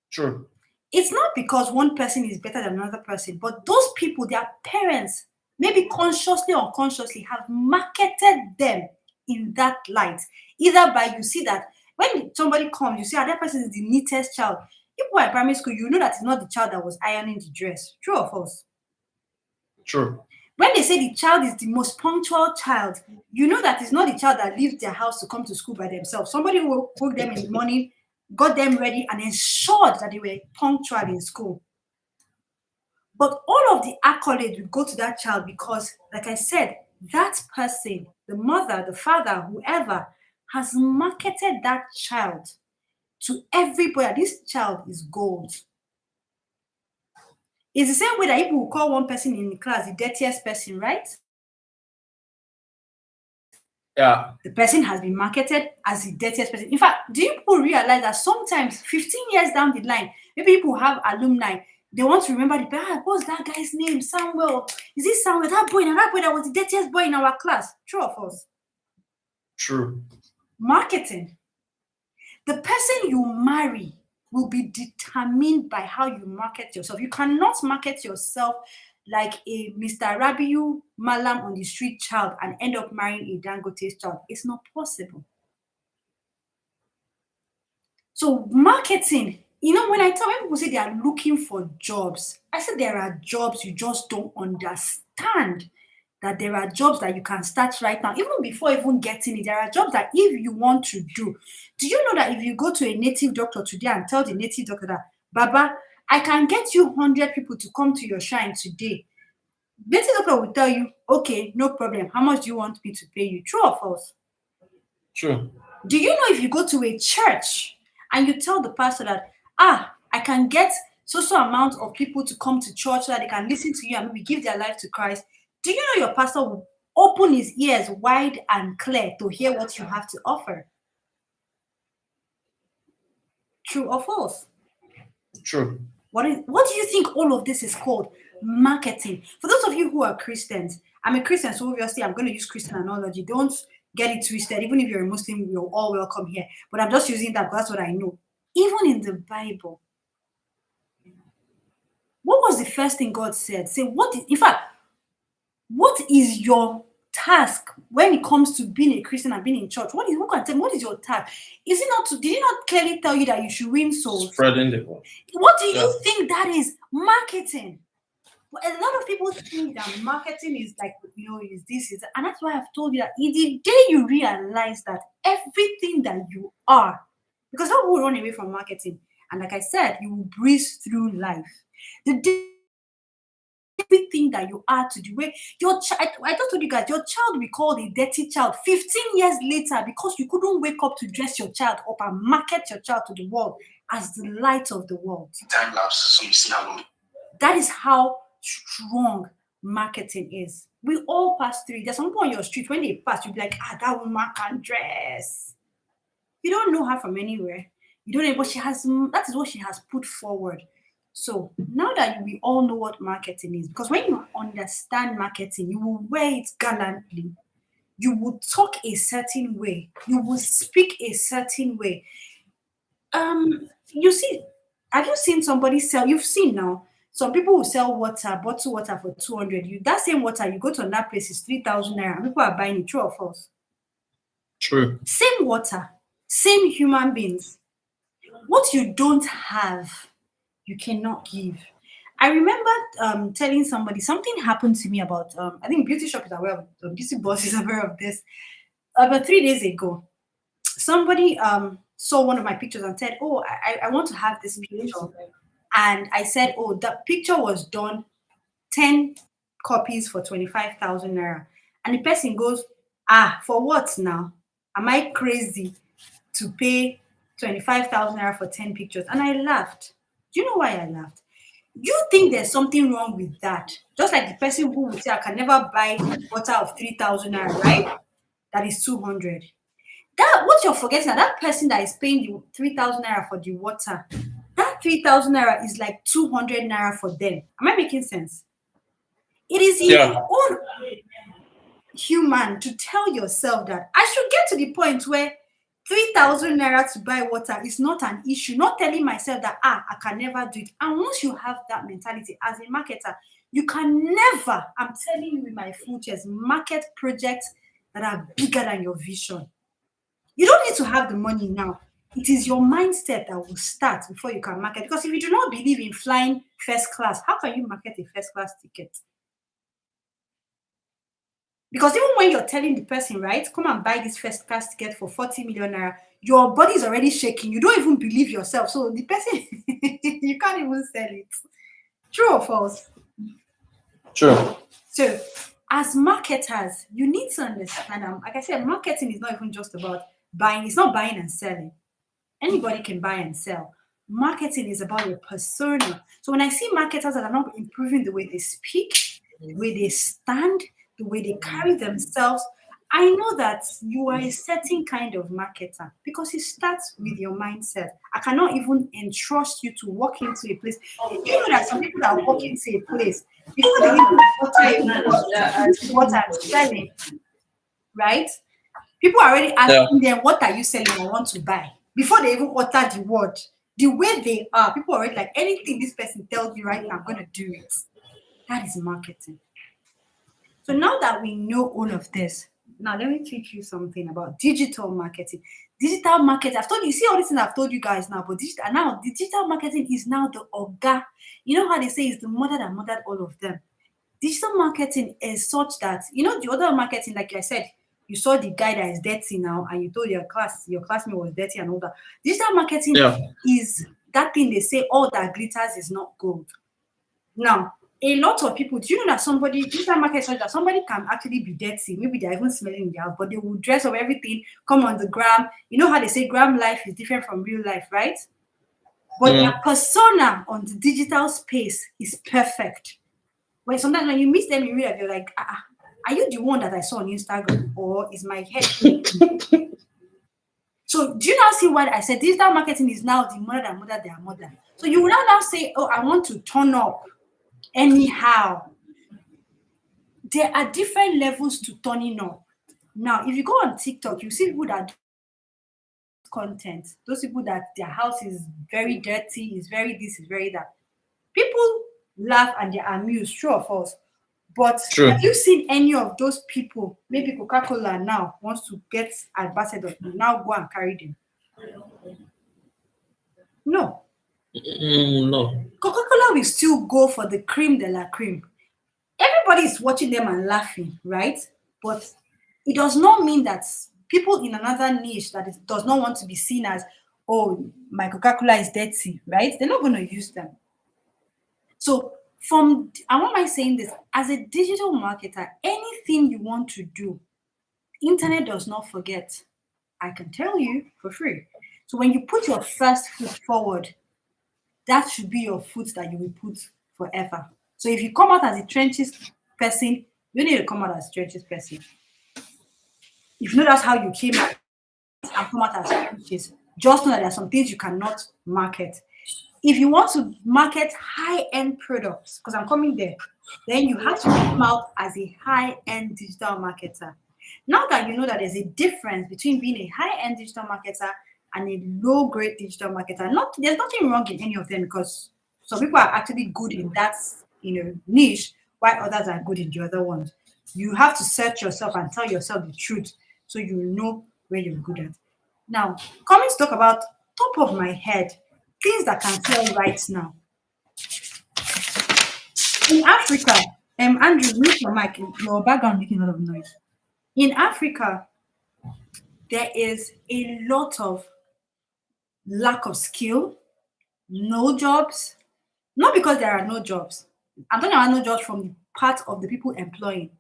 True. It's not because one person is better than another person, but those people, their parents, maybe consciously or unconsciously, have marketed them in that light. Either by, you see that when somebody comes, you see that person is the neatest child. If you are in primary school, you know that it's not the child that was ironing the dress. True or false? True. When they say the child is the most punctual child, you know that it's not the child that leaves their house to come to school by themselves. Somebody who woke them in the morning, got them ready, and ensured that they were punctual in school. But all of the accolades will go to that child because, like I said, that person, the mother, the father, whoever, has marketed that child to everybody. This child is gold. It's the same way that people will call one person in the class the dirtiest person, right? Yeah. The person has been marketed as the dirtiest person. In fact, do you people realize that sometimes 15 years down the line, maybe people have alumni, they want to remember what's that guy's name? Samuel. Is this Samuel? That boy that was the dirtiest boy in our class. True or false? True. Marketing. The person you marry will be determined by how you market yourself. You cannot market yourself like a Mr. Rabiu Malam on the street child and end up marrying a Dangote's child. It's not possible. So marketing, when people say they are looking for jobs, I said there are jobs you just don't understand. That there are jobs that you can start right now, even before even getting it. There are jobs that if you want to do you know that if you go to a native doctor today and tell the native doctor that, Baba, I can get you 100 people to come to your shrine today, native doctor will tell you, okay, no problem. How much do you want me to pay you? True or false? True. Do you know if you go to a church and you tell the pastor that, I can get so amount of people to come to church so that they can listen to you and maybe give their life to Christ, do you know your pastor will open his ears wide and clear to hear what you have to offer? True or false? True. What do you think all of this is called? Marketing. For those of you who are Christians, I'm a Christian, so obviously I'm going to use Christian analogy. Don't get it twisted. Even if you're a Muslim, you're all welcome here. But I'm just using that because that's what I know. Even in the Bible, what was the first thing God said? What is your task when it comes to being a Christian and being in church? What is your task? Did he not clearly tell you that you should win souls? Spreading the word. What do you think that is? Marketing. But a lot of people think that marketing is like, is this, is that. And that's why I've told you that the day you realize that everything that you are, because some people run away from marketing. And like I said, you will breeze through life. The day everything that you are to the way your child, I just told you guys, your child will be called a dirty child 15 years later because you couldn't wake up to dress your child up and market your child to the world as the light of the world. Time lapse, so you see how long. That is how strong marketing is. We all pass through it. There's some people on your street, when they pass, you'll be like, that woman can dress. You don't know her from anywhere. You don't know what she has. That is what she has put forward. So now that we all know what marketing is, because when you understand marketing, you will wear it gallantly. You will talk a certain way. You will speak a certain way. You see, have you seen somebody sell? You've seen now. Some people will sell water, bottled water for 200. That same water, you go to another place, is 3,000 naira. And people are buying it, true or false? True. Same water, same human beings. What you don't have, you cannot give. I remember telling somebody something happened to me about I think Beauty Shop is aware of Beauty Boss is aware of this. About 3 days ago, somebody saw one of my pictures and said, "Oh, I want to have this picture." And I said, "Oh, that picture was done 10 copies for 25,000 naira." And the person goes, "For what now? Am I crazy to pay 25,000 naira for 10 pictures?" And I laughed. Do you know why I laughed? You think there's something wrong with that? Just like the person who would say, "I can never buy water of 3,000 naira," right? That is 200. That what you're forgetting, that person that is paying the 3,000 naira for the water, that 3,000 naira is like 200 naira for them. Am I making sense? It is your own human to tell yourself that I should get to the point where 3,000 naira to buy water is not an issue. Not telling myself that I can never do it. And once you have that mentality as a marketer, you can never, I'm telling you with my full chest, market projects that are bigger than your vision. You don't need to have the money now. It is your mindset that will start before you can market. Because if you do not believe in flying first class, how can you market a first class ticket? Because even when you're telling the person, right, come and buy this first class ticket for 40 million naira, your body is already shaking. You don't even believe yourself. So the person, you can't even sell it. True or false? True. So as marketers, you need to understand, like I said, marketing is not even just about buying. It's not buying and selling. Anybody can buy and sell. Marketing is about your persona. So when I see marketers that are not improving the way they speak, the way they stand, the way they carry themselves, I know that you are a certain kind of marketer because it starts with your mindset. I cannot even entrust you to walk into a place. You know that some people that walk into a place before they even what I'm selling, right? People are already asking them, "What are you selling? I want to buy." Before they even utter the word, the way they are, people are already like, anything this person tells you right now, I'm going to do it. That is marketing. So now that we know all of this, now let me teach you something about digital marketing. Digital marketing, I've told you, see all these things I've told you guys now, but digital marketing is now the Oga. You know how they say it's the mother that mothered all of them. Digital marketing is such that, you know, the other marketing, like I said, you saw the guy that is dirty now, and you told your classmate was dirty and all that. Digital marketing is that thing they say, all that glitters is not gold. Now, a lot of people, do you know that digital marketing such that somebody can actually be dirty, maybe they're even smelling in their house, but they will dress up everything, come on the gram. You know how they say gram life is different from real life, right? But their persona on the digital space is perfect. Sometimes when you meet them in real life, you're like, are you the one that I saw on Instagram, or is my head? So do you now see what I said? Digital marketing is now the mother that mother their mother. So you will now say, "Oh, I want to turn up anyhow." There are different levels to turning up. Now, if you go on TikTok, you see people that do content. Those people that their house is very dirty, is very this, is very that. People laugh and they're amused, true or false. But have you seen any of those people? Maybe Coca-Cola now wants to get ambassadors, now go and carry them. No. No. Coca-Cola will still go for the cream de la cream. Everybody is watching them and laughing, right? But it does not mean that people in another niche that it does not want to be seen as, "Oh, my Coca-Cola is dirty," right? They're not going to use them. So and why am I saying this? As a digital marketer, anything you want to do, internet does not forget. I can tell you for free. So when you put your first foot forward, that should be your foot that you will put forever. So if you come out as a trenches person, you need to come out as a trenches person. If you know that's how you came out and come out as trenches, just know that there are some things you cannot market. If you want to market high-end products, because I'm coming there, then you have to come out as a high-end digital marketer. Now that you know that there's a difference between being a high-end digital marketer and a low-grade digital marketer, there's nothing wrong in any of them, because some people are actually good in that, niche, while others are good in the other ones. You have to search yourself and tell yourself the truth so you know where you're good at. Now, coming to talk about top of my head, things that can sell right now. In Africa, Andrew, mute your mic. Your background making a lot of noise. In Africa, there is a lot of lack of skill, no jobs, not because there are no jobs. I'm talking about no jobs from the part of the people employing,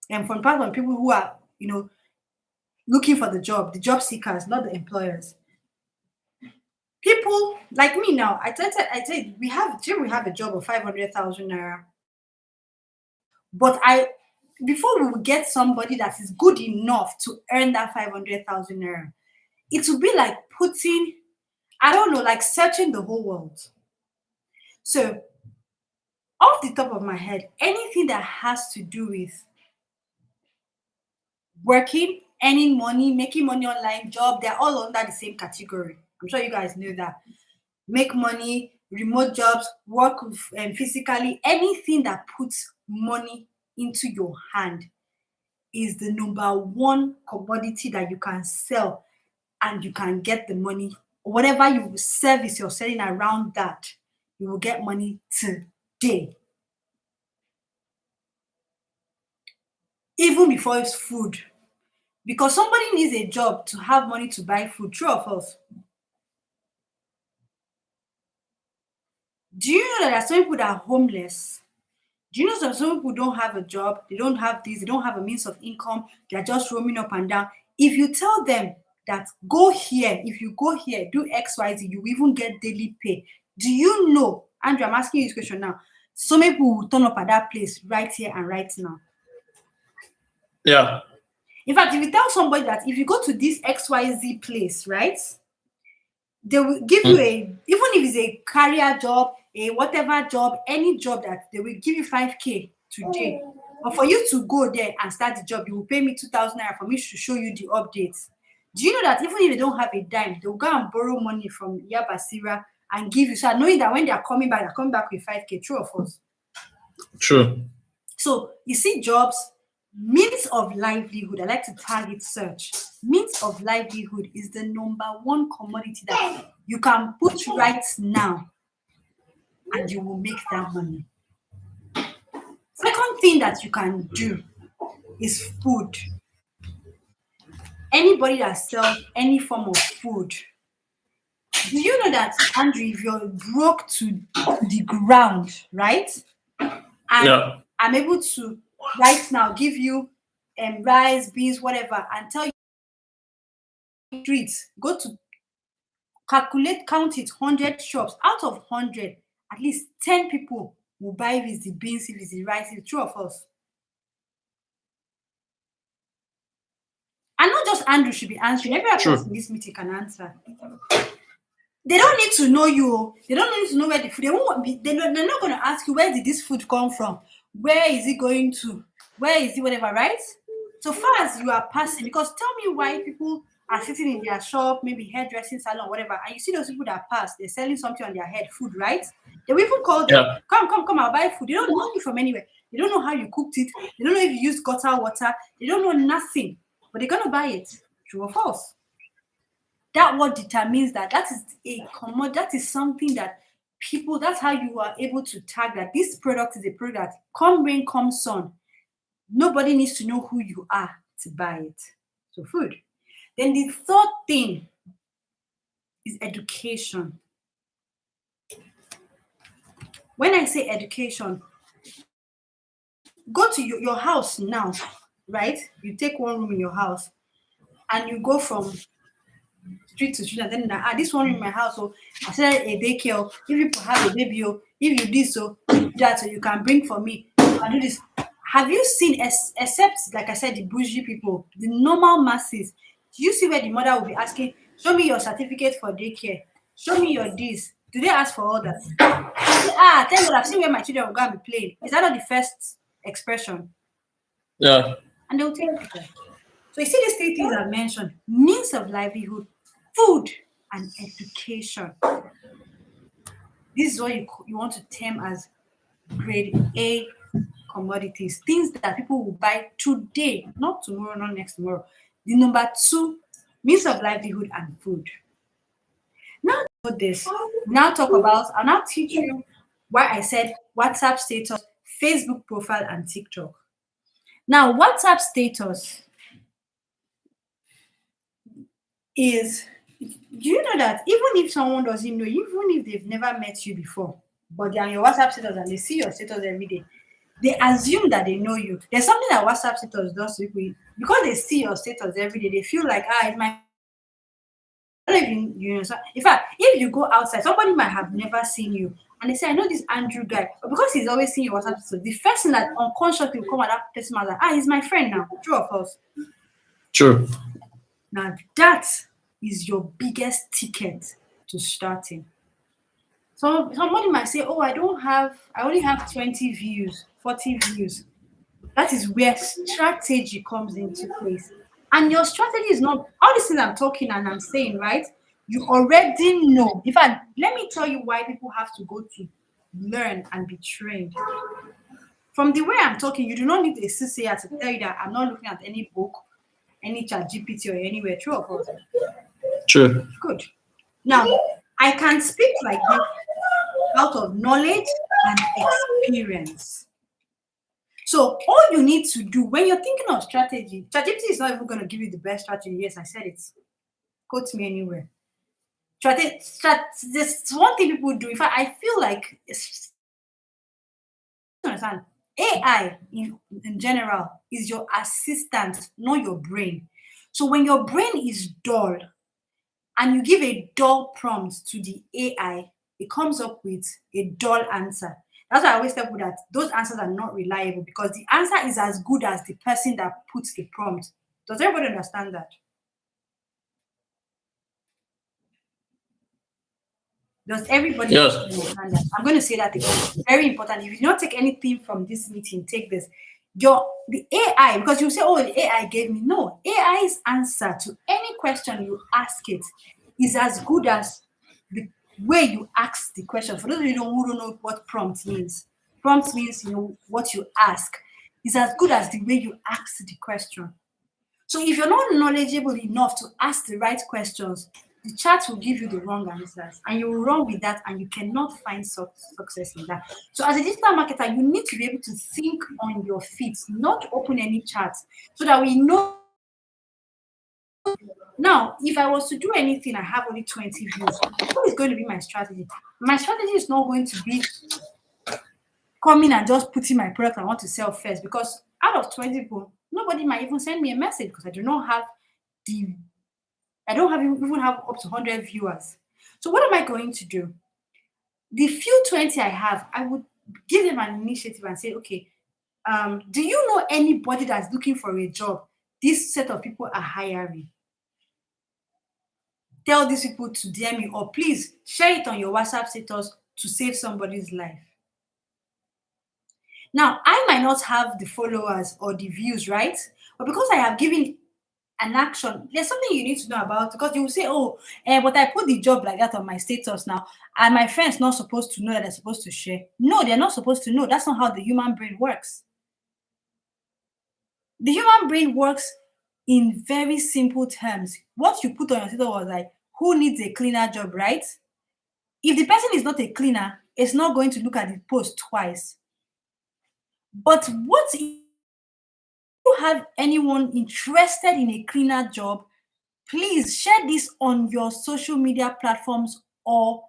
and from part of the people who are, looking for the job seekers, not the employers. People like me now, I said we have a job of 500,000 naira, but before we will get somebody that is good enough to earn that 500,000 naira, it would be like putting, I don't know, like searching the whole world. So, off the top of my head, anything that has to do with working, earning money, making money online, job, they're all under the same category. I'm sure you guys know that. Make money, remote jobs, work physically, anything that puts money into your hand is the number one commodity that you can sell and you can get the money. Whatever you service you're selling around that, you will get money today. Even before it's food. Because somebody needs a job to have money to buy food, true or false? Do you know that there are some people that are homeless? Do you know that some people don't have a job, they don't have this, they don't have a means of income, they're just roaming up and down? If you tell them that go here, if you go here, do XYZ, you even get daily pay. Do you know, Andrew, I'm asking you this question now, so many people will turn up at that place right here and right now? Yeah. In fact, if you tell somebody that if you go to this XYZ place, right, they will give you even if it's a career job, a whatever job, any job, that they will give you 5K today. But for you to go there and start the job, you will pay me 2,000 naira for me to show you the updates. Do you know that even if they don't have a dime, they'll go and borrow money from Yabasira and give you, so knowing that when they're coming back with 5K, true or false? True. So you see, jobs, means of livelihood, I like to target search. Means of livelihood is the number one commodity that you can put right now and you will make that money. Second thing that you can do is food. Anybody that sells any form of food. Do you know that, Andrew, if you're broke to the ground, right? And Yeah. I'm able to right now give you rice, beans, whatever, and tell you streets, go to calculate, count it, 100 shops. Out of 100, at least 10 people will buy if it's the beans, if it's the rice, if it's true or false. And not just Andrew should be answering. Every other person in this meeting can answer. They don't need to know you. They don't need to know where the food. They're not going to ask you, where did this food come from? Where is it going to? Where is it? Whatever, right? So far as you are passing, because tell me why people are sitting in their shop, maybe hairdressing salon, whatever, and you see those people that pass, they're selling something on their head, food, right? They will even call them, come, I'll buy food. They don't know you from anywhere. They don't know how you cooked it. They don't know if you used gutter water. They don't know nothing, but they're going to buy it. True or false? That what determines that is a commodity. That is something that people, that's how you are able to tag that this product is a product. Come rain, come sun. Nobody needs to know who you are to buy it. So food. Then the third thing is education. When I say education, go to your house now, right? You take one room in your house and you go from street to street, and then this one room in my house, so I said a daycare. If people have a baby, if you do so, that so you can bring for me and do this. Have you seen, except like I said, the bougie people, the normal masses? Do you see where the mother will be asking, show me your certificate for daycare, show me your this? Do they ask for all that? Thank God, I've seen where my children will go and be playing. Is that not the first expression? Yeah. And they'll take it. So you see these three things I mentioned: means of livelihood, food, and education. This is what you want to term as grade A commodities, things that people will buy today, not tomorrow, not next tomorrow. The number 2, means of livelihood and food. Now for this, now talk about, I'll now teach you why I said WhatsApp status, Facebook profile, and TikTok. Now, WhatsApp status is, do you know that even if someone doesn't know, even if they've never met you before, but they're on your WhatsApp status and they see your status every day, they assume that they know you. There's something that WhatsApp status does to people, because they see your status every day, they feel like, it's my, you know. In fact, if you go outside, somebody might have never seen you, and they say, I know this Andrew guy, but because he's always seeing your WhatsApp status, the first thing that unconsciously will come at that person is like, he's my friend now. True or false? True. Now that is your biggest ticket to starting. So somebody might say, I only have 20 views, 40 views. That is where strategy comes into place. And your strategy is not, all these things I'm talking and I'm saying, right? You already know. In fact, let me tell you why people have to go to learn and be trained. From the way I'm talking, you do not need a CCA to tell you that I'm not looking at any book, any ChatGPT or anywhere. True or false? True. Good. Now, I can speak like this out of knowledge and experience. So all you need to do when you're thinking of strategy, ChatGPT is not even going to give you the best strategy. Yes, I said it. Quote me anywhere. This one thing people do. In fact, I feel like understand. AI in general is your assistant, not your brain. So when your brain is dull and you give a dull prompt to the AI, it comes up with a dull answer. That's why I always tell people that those answers are not reliable, because the answer is as good as the person that puts the prompt. Does everybody understand that? Does everybody understand that? I'm going to say that again. Very important. If you don't take anything from this meeting, take this. The AI, because you say, the AI gave me. No, AI's answer to any question you ask it is as good as the way you ask the question. For those of you who don't know what prompt means, prompt means what you ask is as good as the way you ask the question. So if you're not knowledgeable enough to ask the right questions, the chat will give you the wrong answers, and you will run with that, and you cannot find success in that. So as a digital marketer, you need to be able to think on your feet, not open any chat, so that we know. Now, if I was to do anything, I have only 20 views. What is going to be my strategy? My strategy is not going to be coming and just putting my product I want to sell first, because out of 20 people, nobody might even send me a message, because I don't even have up to 100 viewers. So what am I going to do? The few 20 I have, I would give them an initiative and say, okay, do you know anybody that's looking for a job? This set of people are hiring. Tell these people to DM me, or please share it on your WhatsApp status to save somebody's life. Now, I might not have the followers or the views, right? But because I have given an action, there's something you need to know about, because you will say, but I put the job like that on my status now, and my friends not supposed to know that they're supposed to share. No, they're not supposed to know. That's not how the human brain works. The human brain works in very simple terms. What you put on your status was like, who needs a cleaner job, right? If the person is not a cleaner, it's not going to look at the post twice. But what if you have anyone interested in a cleaner job, please share this on your social media platforms or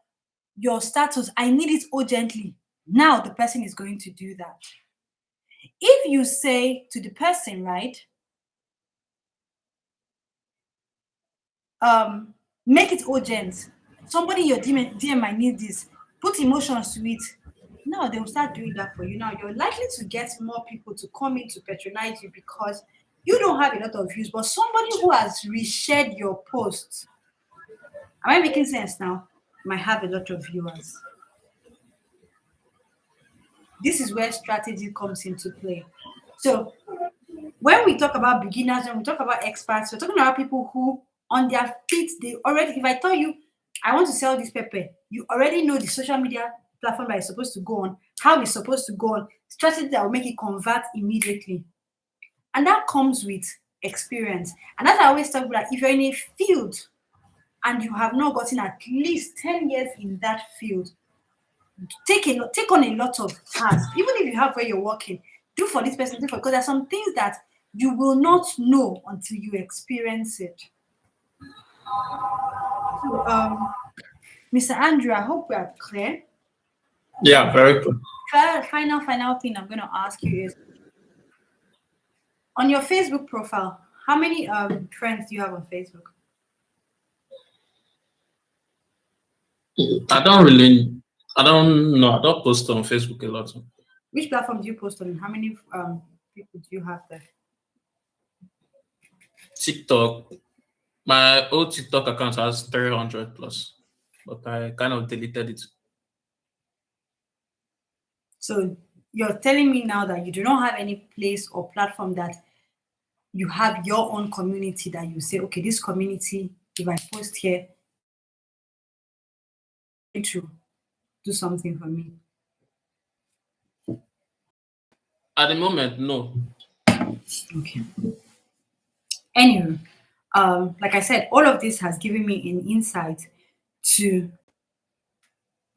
your status. I need it urgently. Now the person is going to do that. If you say to the person, right, make it urgent. Somebody in your DM might need this. Put emotions to it. Now they will start doing that for you. Now you're likely to get more people to come in to patronize you, because you don't have a lot of views, but somebody who has reshared your post, am I making sense now, might have a lot of viewers. This is where strategy comes into play. So when we talk about beginners, when we talk about experts, we're talking about people who on their feet, they already, if I tell you I want to sell this pepper. You already know the social media platform that is supposed to go on, how it's supposed to go on, strategy that will make it convert immediately. And that comes with experience. And that's why I always tell people that if you're in a field and you have not gotten at least 10 years in that field, take on a lot of tasks. Even if you have where you're working, do for this person, do for, because there's some things that you will not know until you experience it. So, Mr. Andrew, I hope we are clear. Yeah, very cool. Final thing I'm going to ask you is, on your Facebook profile, how many friends do you have on Facebook? I don't know. I don't post on Facebook a lot. Which platform do you post on? How many people do you have there? TikTok. My old TikTok account has 300 plus, but I kind of deleted it. So you're telling me now that you do not have any place or platform that you have your own community that you say, okay, this community, if I post here, it should do something for me. At the moment, no. Okay. Anyway, like I said, all of this has given me an insight to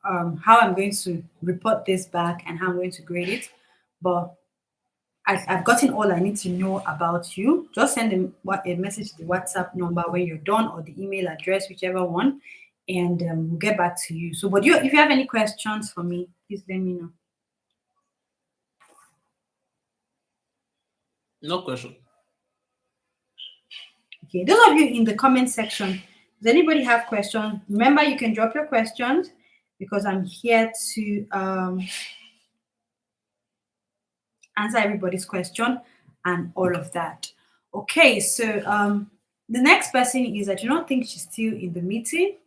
how I'm going to report this back and how I'm going to grade it. But I've gotten all I need to know about you. Just send a message to the WhatsApp number when you're done, or the email address, whichever one, and we'll get back to you. So, but if you have any questions for me, please let me know. No question. Okay, those of you in the comment section, does anybody have questions? Remember, you can drop your questions because I'm here to answer everybody's question and all of that. Okay, so the next person is, I do not think she's still in the meeting.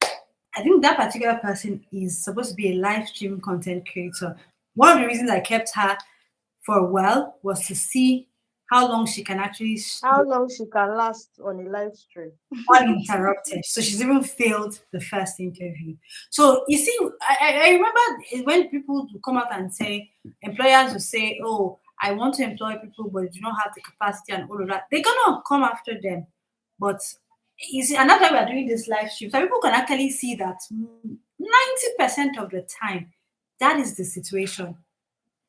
I think that particular person is supposed to be a live stream content creator. One of the reasons I kept her for a while was to see how long she can actually How long she can last on a live stream? uninterrupted. So she's even failed the first interview. So you see, I remember when people would come out and say, employers will say, oh, I want to employ people, but they do not have the capacity and all of that. They're gonna come after them. But you see, and that's why we're doing this live stream. So people can actually see that 90% of the time, that is the situation.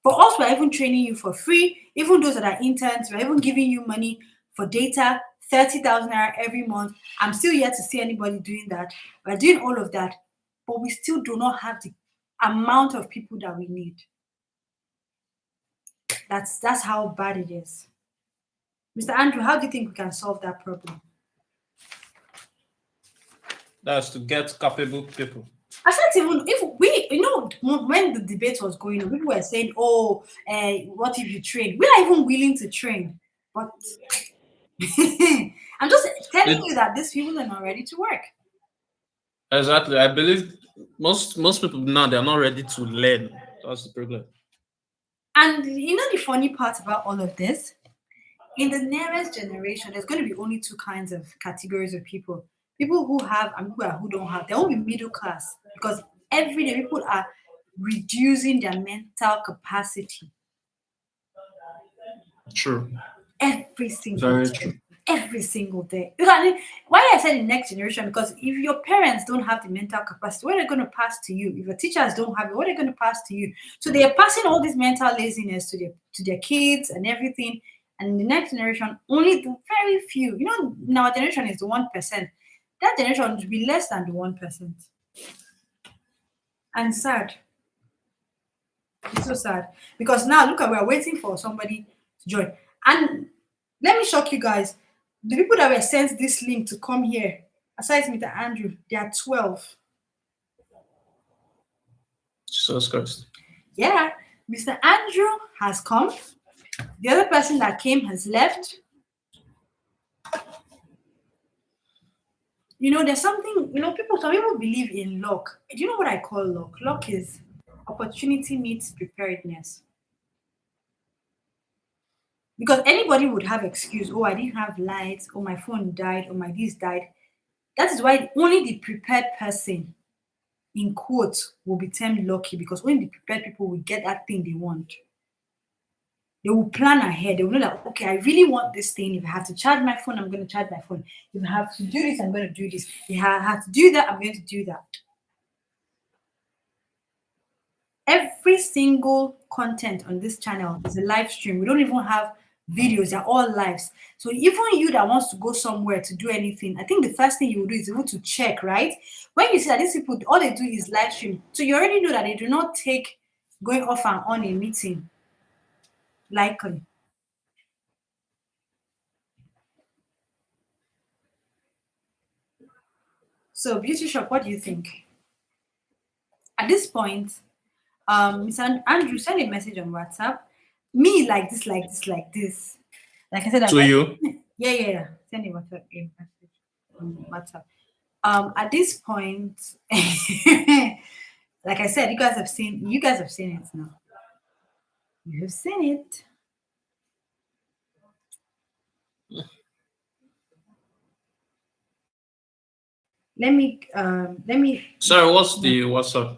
For us, we're even training you for free. Even those that are interns, we're even giving you money for data, 30,000 naira every month. I'm still yet to see anybody doing that. We're doing all of that, but we still do not have the amount of people that we need. That's how bad it is. Mr. Andrew, how do you think we can solve that problem? That's to get capable people. I said, even if we, when the debate was going on, people were saying, oh, what if you train? We're not even willing to train. But I'm just telling you that these people are not ready to work. Exactly. I believe most people now, they're not ready to learn. That's the problem. And the funny part about all of this, in the nearest generation, there's going to be only two kinds of categories of people. People who have and people who don't have. There won't be middle class, because every day people are reducing their mental capacity. True. Every single Very day. true. Every single day. Why I said the next generation, because if your parents don't have the mental capacity, what are they going to pass to you? If your teachers don't have it, what are they going to pass to you? So they are passing all this mental laziness to their kids and everything. And the next generation, only the very few. In our generation is the 1%. That generation will be less than the 1%. And sad. It's so sad. Because now look at, we're waiting for somebody to join. And let me shock you guys. The people that were sent this link to come here, aside Mr. Andrew, they are 12. Jesus Christ. Yeah, Mr. Andrew has come. The other person that came has left. There's something, some people believe in luck. Do you know what I call luck? Luck is opportunity meets preparedness. Because anybody would have excuse, oh, I didn't have lights, oh, my phone died, oh, my this died. That is why only the prepared person, in quotes, will be termed lucky, because only the prepared people will get that thing they want. They will plan ahead. They will know that, okay, I really want this thing. If I have to charge my phone, I'm going to charge my phone. If I have to do this, I'm going to do this. If I have to do that, I'm going to do that. Every single content on this channel is a live stream. We don't even have videos. They're all lives. So even you that wants to go somewhere to do anything, I think the first thing you will do is able to check, right? When you see that these people, all they do is live stream. So you already know that they do not take going off and on a meeting likely. So Beauty Shop, what do you think? At this point, Mr. Andrew send a message on WhatsApp. Me like this, like this, like this. Like I said, To you? Yeah. Send a WhatsApp message on WhatsApp. At this point, like I said, you guys have seen it now. You have seen it. Let me. Sorry, what's the WhatsApp?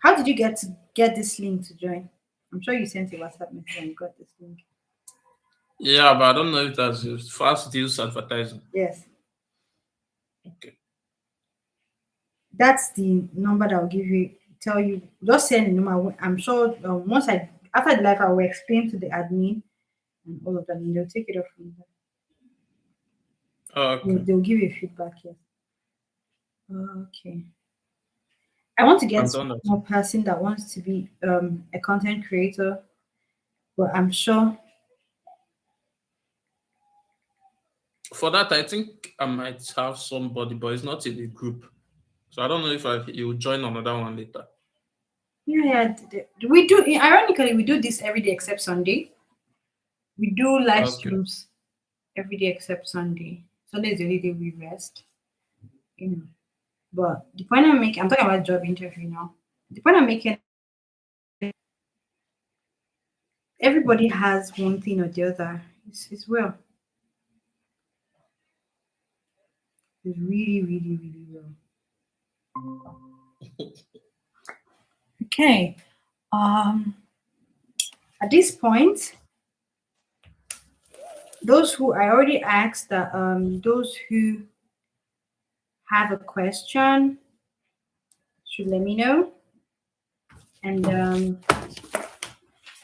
How did you get this link to join? I'm sure you sent a WhatsApp message and you got this link. Yeah, but I don't know if that's used. Fast deals advertising. Yes. Okay. That's the number that will tell you. Just send the number. I'm sure after the live, I will explain to the admin and all of that, and they'll take it off from there. Okay. They'll give you feedback here. Okay. I want to get one more person that wants to be a content creator, but I'm sure. For that, I think I might have somebody, but it's not in the group. So I don't know if you will join another one later. Yeah. We do. Ironically, we do this every day except Sunday. We do live streams every day except Sunday. Sunday is the only day we rest. But the point I'm making, I'm talking about job interview now. The point I'm making, everybody has one thing or the other. It's well. It's really, really, really well. Okay. At this point, those who I already asked that those who have a question should let me know. And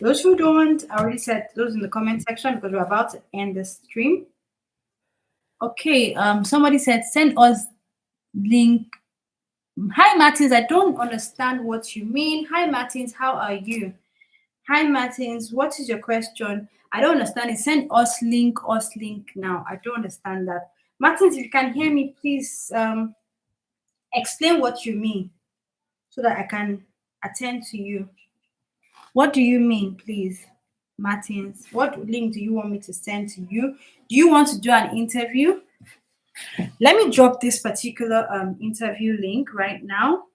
those who don't, I already said those in the comment section because we're about to end the stream. Okay, somebody said send us link. Hi Martins, I don't understand what you mean. Hi Martins, how are you? Hi Martins, what is your question? I don't understand it. Send us link now. I don't understand that. Martins, if you can hear me, please explain what you mean so that I can attend to you. What do you mean, please, Martins? What link do you want me to send to you? Do you want to do an interview? Let me drop this particular interview link right now.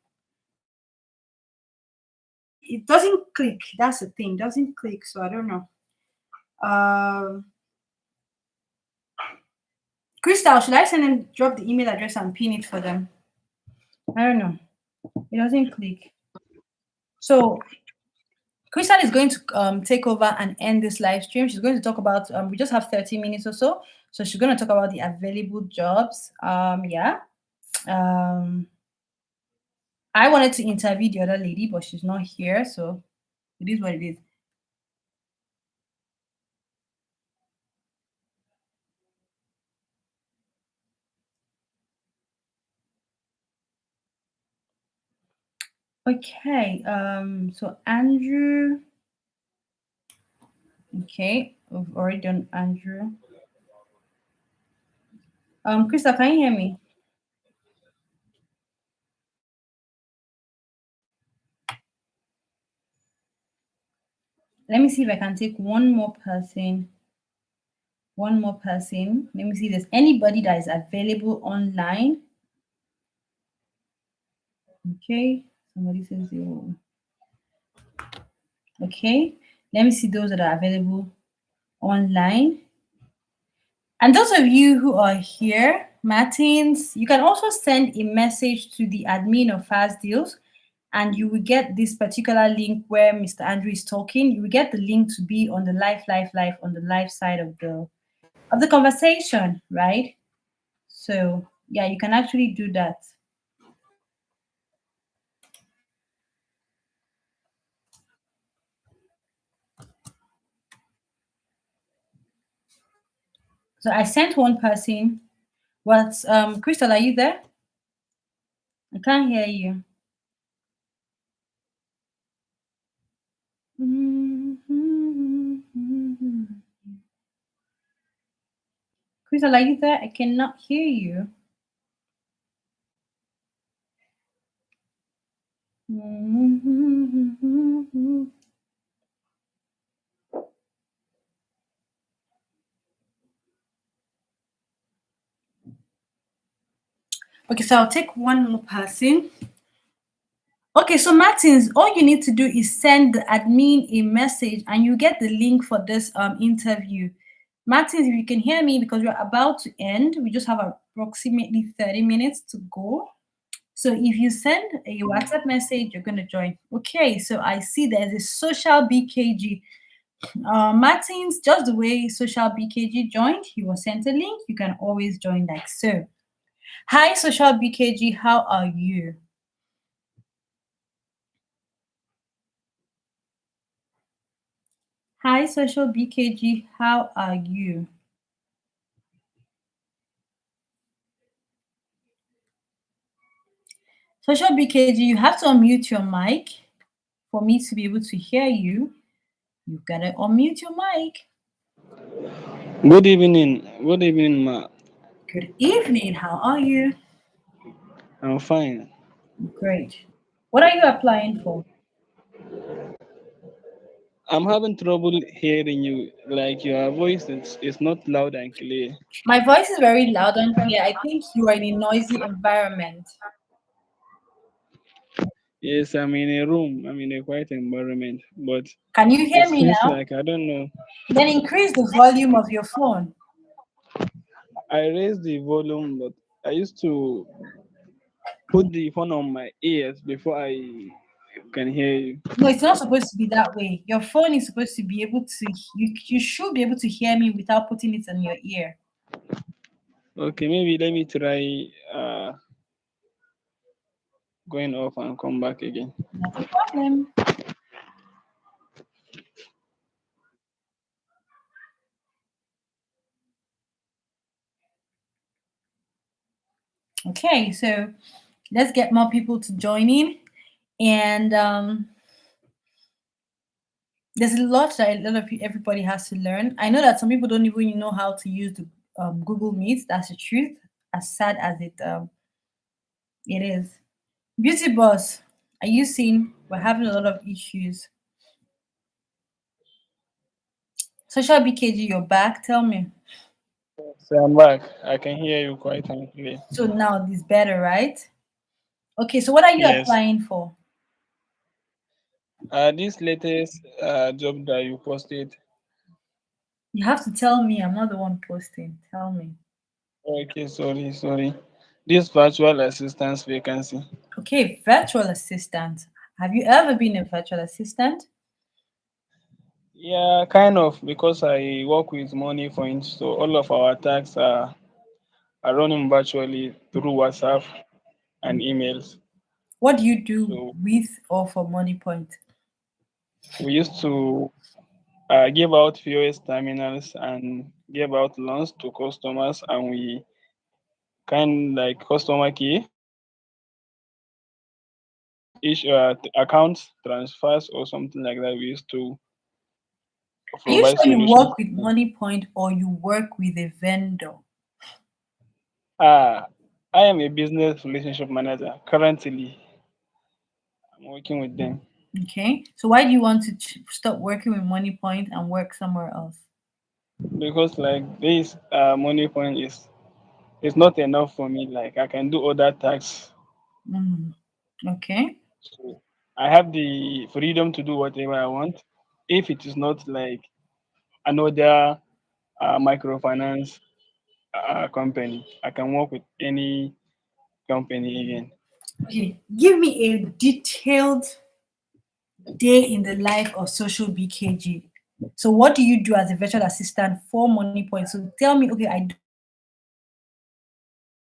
It doesn't click. That's the thing. It doesn't click, so I don't know. Crystal, should I send them, drop the email address and pin it for them? I don't know. It doesn't click. So Crystal is going to take over and end this live stream. She's going to talk about, we just have 30 minutes or so. So she's going to talk about the available jobs. I wanted to interview the other lady, but she's not here. So it is what it is. Okay, so Andrew. Okay, we've already done Andrew. Krista, can you hear me? Let me see if I can take one more person. Let me see if there's anybody that is available online. Okay, somebody says zero. Okay, let me see those that are available online. And those of you who are here, Martins. You can also send a message to the admin of Fast Deals, and you will get this particular link where Mr. Andrew is talking. You will get the link to be on the live on the live side of the conversation, right? So yeah, you can actually do that. So I sent one person. What's Crystal, are you there? I can't hear you. Crystal, are you there? I cannot hear you. Okay, so I'll take one more person. Okay, so Martins, all you need to do is send the admin a message and you get the link for this interview. Martins, if you can hear me, because we're about to end, we just have approximately 30 minutes to go. So if you send a WhatsApp message, you're going to join. Okay, so I see there's a social BKG. Martins, just the way social BKG joined, he was sent a link. You can always join like so. Hi, social BKG, how are you? Hi, social BKG, how are you? Social BKG, you have to unmute your mic for me to be able to hear you. You've got to unmute your mic. Good evening. Good evening, ma. Good evening, how are you? I'm fine. Great. What are you applying for? I'm having trouble hearing you. Like your voice is not loud and clear. My voice is very loud and clear. I think you are in a noisy environment. Yes, I'm in a room. I'm in a quiet environment, but Can you it hear me seems now? like I don't know. Then increase the volume of your phone. I raised the volume, but I used to put the phone on my ears before I can hear you. No, it's not supposed to be that way. Your phone is supposed to be able to, you should be able to hear me without putting it in your ear. Okay, maybe let me try going off and come back again. Not a problem. Okay, so let's get more people to join in. And there's a lot that everybody has to learn. I know that some people don't even know how to use the Google Meet. That's the truth. As sad as it is. Beauty boss, are you seeing we're having a lot of issues? Social BKG, you're back. Tell me. So I'm back. I can hear you quite clear. So now this better, right? Okay, so what are you Yes. applying for? This latest job that you posted. You have to tell me. I'm not the one posting. Tell me. Okay, sorry. This virtual assistance vacancy. Okay, virtual assistant. Have you ever been a virtual assistant? Yeah, kind of, because I work with Money Point, so all of our tasks are running virtually through WhatsApp and emails. What do you do So with or for MoneyPoint? we used to give out POS terminals and give out loans to customers, and we kind like customer key each account transfers or something like that. We used to Are you provide sure you solutions. work with MoneyPoint or you work with a vendor? Uh, I am a business relationship manager. Currently, I'm working with them Okay, so why do you want to stop working with MoneyPoint and work somewhere else? because like this money point is not enough for me. Like I can do other tasks. Mm, okay. So I have the freedom to do whatever I want. If it is not like another microfinance company. I can work with any company again. Okay, give me a detailed day in the life of Social BKG. So, what do you do as a virtual assistant for Money Point? So, tell me, okay, I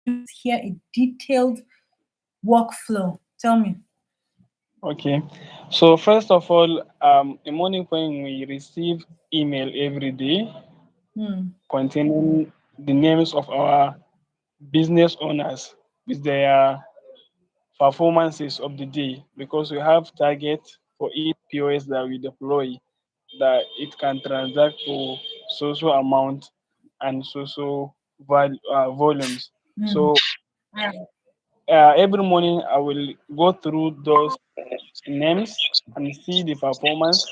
do here a detailed workflow. Tell me. Okay. So first of all, in Morning Point, we receive email every day containing the names of our business owners with their performances of the day, because we have target for each POS that we deploy, that it can transact for so amount and volumes. So every morning I will go through those names and see the performance.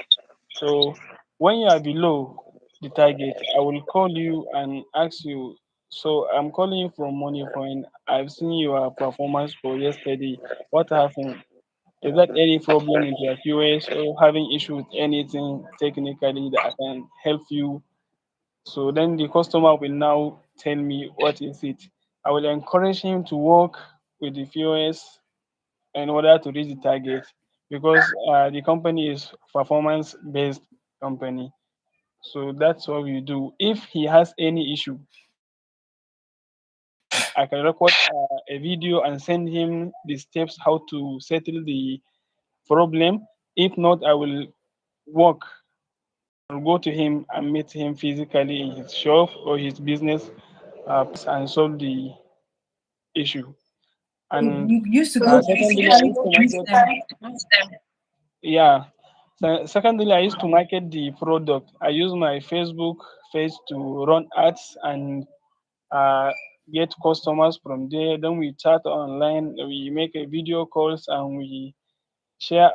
So when you are below the target, I will call you and ask you. So I'm calling you from Money Point. I've seen your performance for yesterday. What happened? Is that any problem with your POS or having issue with anything technically that I can help you? So then the customer will now tell me what is it. I will encourage him to work with the POS in order to reach the target, because the company is performance based company. So that's what we do. If he has any issue, I can record a video and send him the steps how to settle the problem. If not, I will work. I'll go to him and meet him physically in his shop or his business, and solve the issue. And You used to go secondly, I physically used to to meet them. yeah. So secondly, I used to market the product. I use my Facebook page to run ads and uh, get customers from there. Then we chat online. We make a video calls and we share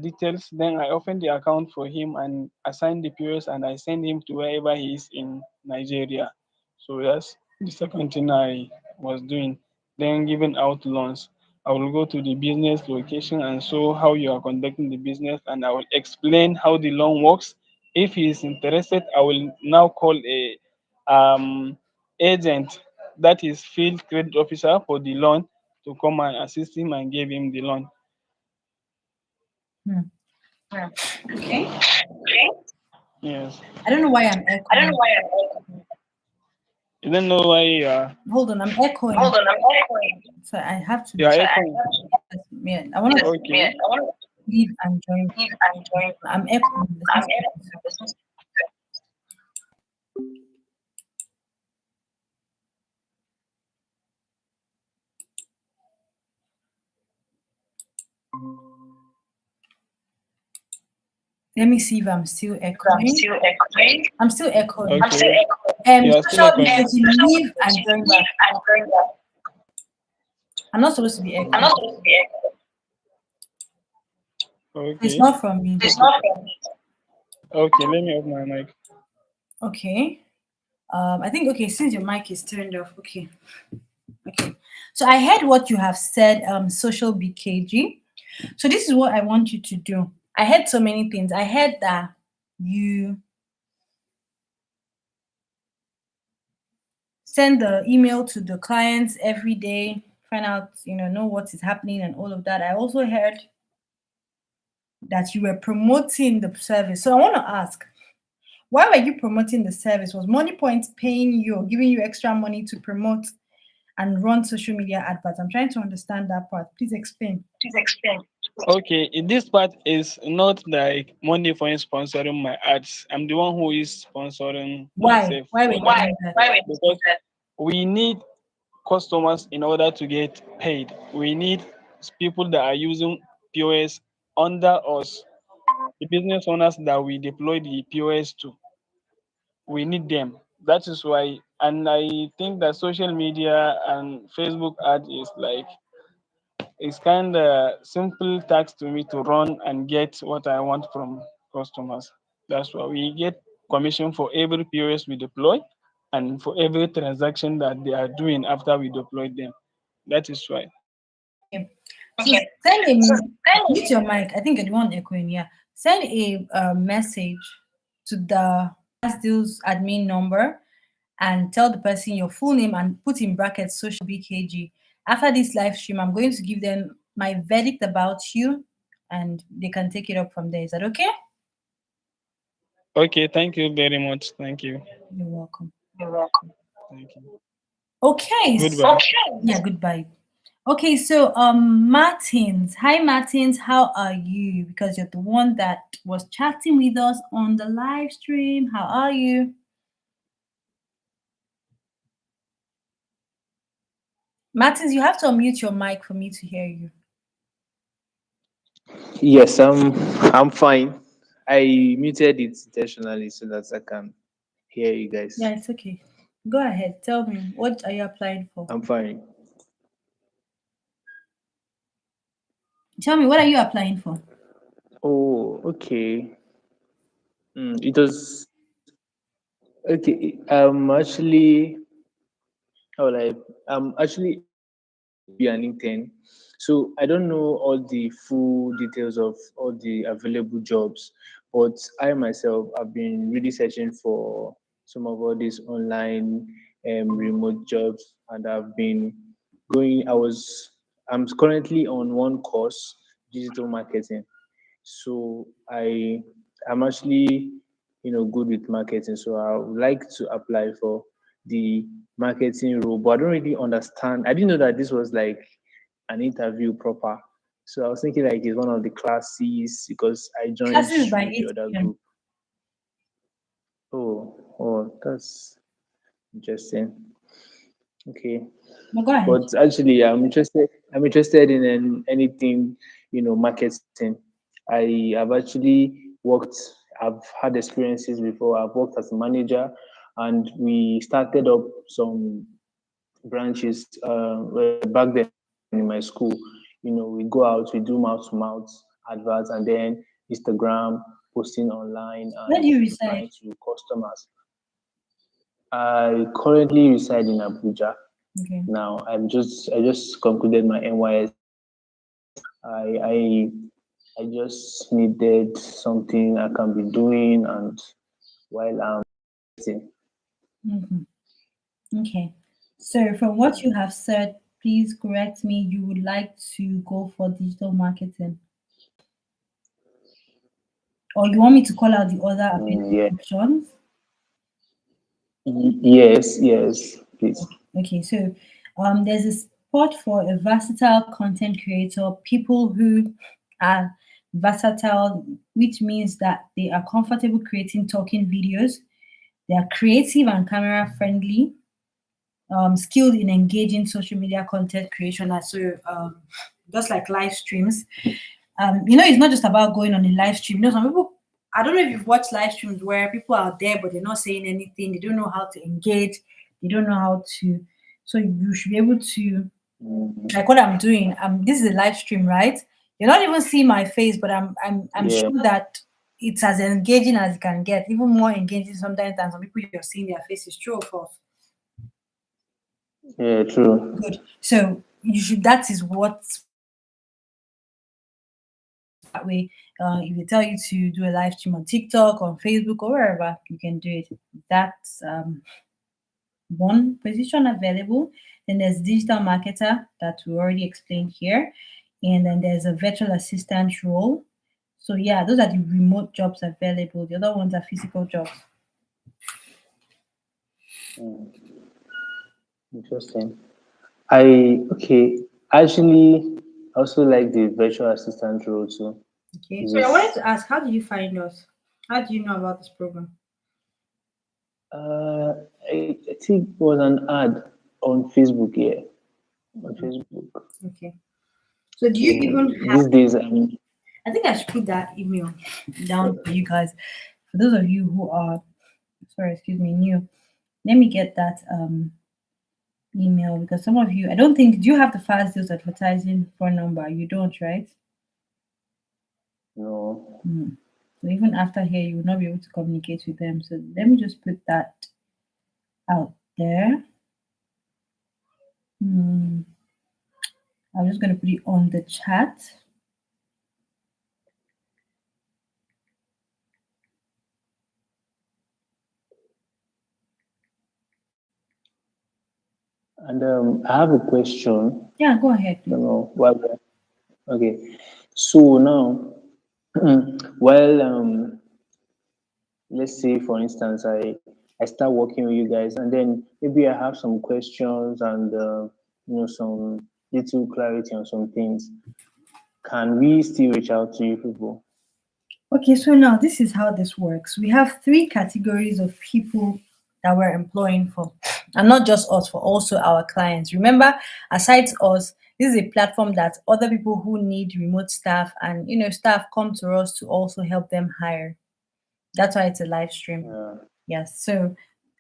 details. Then I open the account for him and assign the POS and I send him to wherever he is in Nigeria. So that's the second thing I was doing. Then giving out loans. I will go to the business location and show how you are conducting the business, and I will explain how the loan works. If he is interested, I will now call a agent, that is field credit officer for the loan, to come and assist him and give him the loan. Okay. Yes. I don't know why I'm echoing. You don't know why you are. Hold on, I'm echoing. So I have to. You are echoing. Yeah, I want to Okay. leave and join. I'm echoing. Let me see if I'm still echoing. I'm still echoing. Okay. You are still Social echoing. because you leave and join back. I'm not supposed to be echoing. It's Okay. not from me. Okay, let me open my mic. Okay. I think okay, since your mic is turned off. Okay. So I heard what you have said, Social BKG. So this is what I want you to do. I heard so many things. I heard that you send the email to the clients every day, find out, know what is happening and all of that. I also heard that you were promoting the service. So I want to ask, why were you promoting the service? Was MoneyPoint paying you or giving you extra money to promote and run social media adverts? I'm trying to understand that part. Please explain. Okay, this part is not like Money Point sponsoring my ads. I'm the one who is sponsoring Why? myself. Why were you doing that? Because we need customers in order to get paid. We need people that are using POS under us, the business owners that we deploy the POS to. We need them. That is why, and I think that social media and Facebook ad is like, it's kind of simple task to me to run and get what I want from customers. That's why we get commission for every POS we deploy and for every transaction that they are doing after we deploy them. That is why. Okay. So send a mute your mic. I think you're the one echoing. Yeah. Send a message to the Fast Deals admin number and tell the person your full name and put in brackets social BKG. After this live stream, I'm going to give them my verdict about you and they can take it up from there. Is that okay? Okay, thank you very much. Thank you. You're welcome. Thank you. Okay. Goodbye. Yeah, goodbye. Okay, so Martins. Hi Martins, how are you? Because you're the one that was chatting with us on the live stream. How are you? Martins, you have to unmute your mic for me to hear you. Yes, I'm fine. I muted it intentionally so that I can hear you guys. Yeah, it's okay. Go ahead. Tell me, what are you applying for? I'm fine. Tell me, what are you applying for? Oh, okay. It was okay. I'm actually be an intern. So I don't know all the full details of all the available jobs, but I myself have been really searching for some of all these online remote jobs, and I've been going. I'm currently on one course, digital marketing. So I'm actually good with marketing. So I would like to apply for the marketing role, but I don't really understand. I didn't know that this was like an interview proper. So I was thinking like it's one of the classes because I joined Classes by through the 8 other p.m. group. Oh, that's interesting. Okay. No, go ahead. But actually, I'm interested in anything, marketing. I have actually worked. I've had experiences before. I've worked as a manager, and we started up some branches back then in my school. We go out, we do mouth to mouth adverts, and then Instagram posting online Where and do you reside? replying to customers. I currently reside in Abuja. Okay. Now I just concluded my NYS. I just needed something I can be doing and while I'm waiting. Mm-hmm. Okay. So from what you have said, please correct me. You would like to go for digital marketing, or you want me to call out the other available Yeah. options? Yes, please. Okay, so there's a spot for a versatile content creator, people who are versatile, which means that they are comfortable creating talking videos, they are creative and camera friendly, skilled in engaging social media content creation. And so, just like live streams, it's not just about going on a live stream. Some people, I don't know if you've watched live streams where people are there, but they're not saying anything. They don't know how to engage. They don't know how to. So you should be able to, Mm, like what I'm doing. This is a live stream, right? You're not even seeing my face, but I'm yeah, sure that it's as engaging as it can get, even more engaging sometimes than some people you're seeing their faces. True or false? yeah, true. Good. So you should. That is what that way. If they tell you to do a live stream on TikTok, on Facebook, or wherever, you can do it. That's one position available. Then there's digital marketer that we already explained here, and then there's a virtual assistant role. So yeah, those are the remote jobs available. The other ones are physical jobs. Mm, interesting. Actually I also like the virtual assistant role too. Okay. Is So I wanted this to ask, how did you find us? How do you know about this program? uh I think it was an ad on Facebook, yeah. On Facebook. Okay. So do you So even have? these days I think I should put that email down for you guys. For those of you who are, sorry, excuse me, new, let me get that email because some of you, I don't think, do you have the fast deals advertising phone number? You don't, right? no. Hmm. So even after here, you will not be able to communicate with them. So let me just put that out there. Hmm. I'm just going to put it on the chat. And I have a question. Yeah, go ahead, I please. don't know. Okay. So now, well, let's say for instance, I start working with you guys, and then maybe I have some questions and some little clarity on some things. Can we still reach out to you people? Okay, so now this is how this works. We have three categories of people that we're employing for, and not just us, for also our clients. Remember, aside us, this is a platform that other people who need remote staff and staff come to us to also help them hire. That's why it's a live stream. Yeah. Yes. So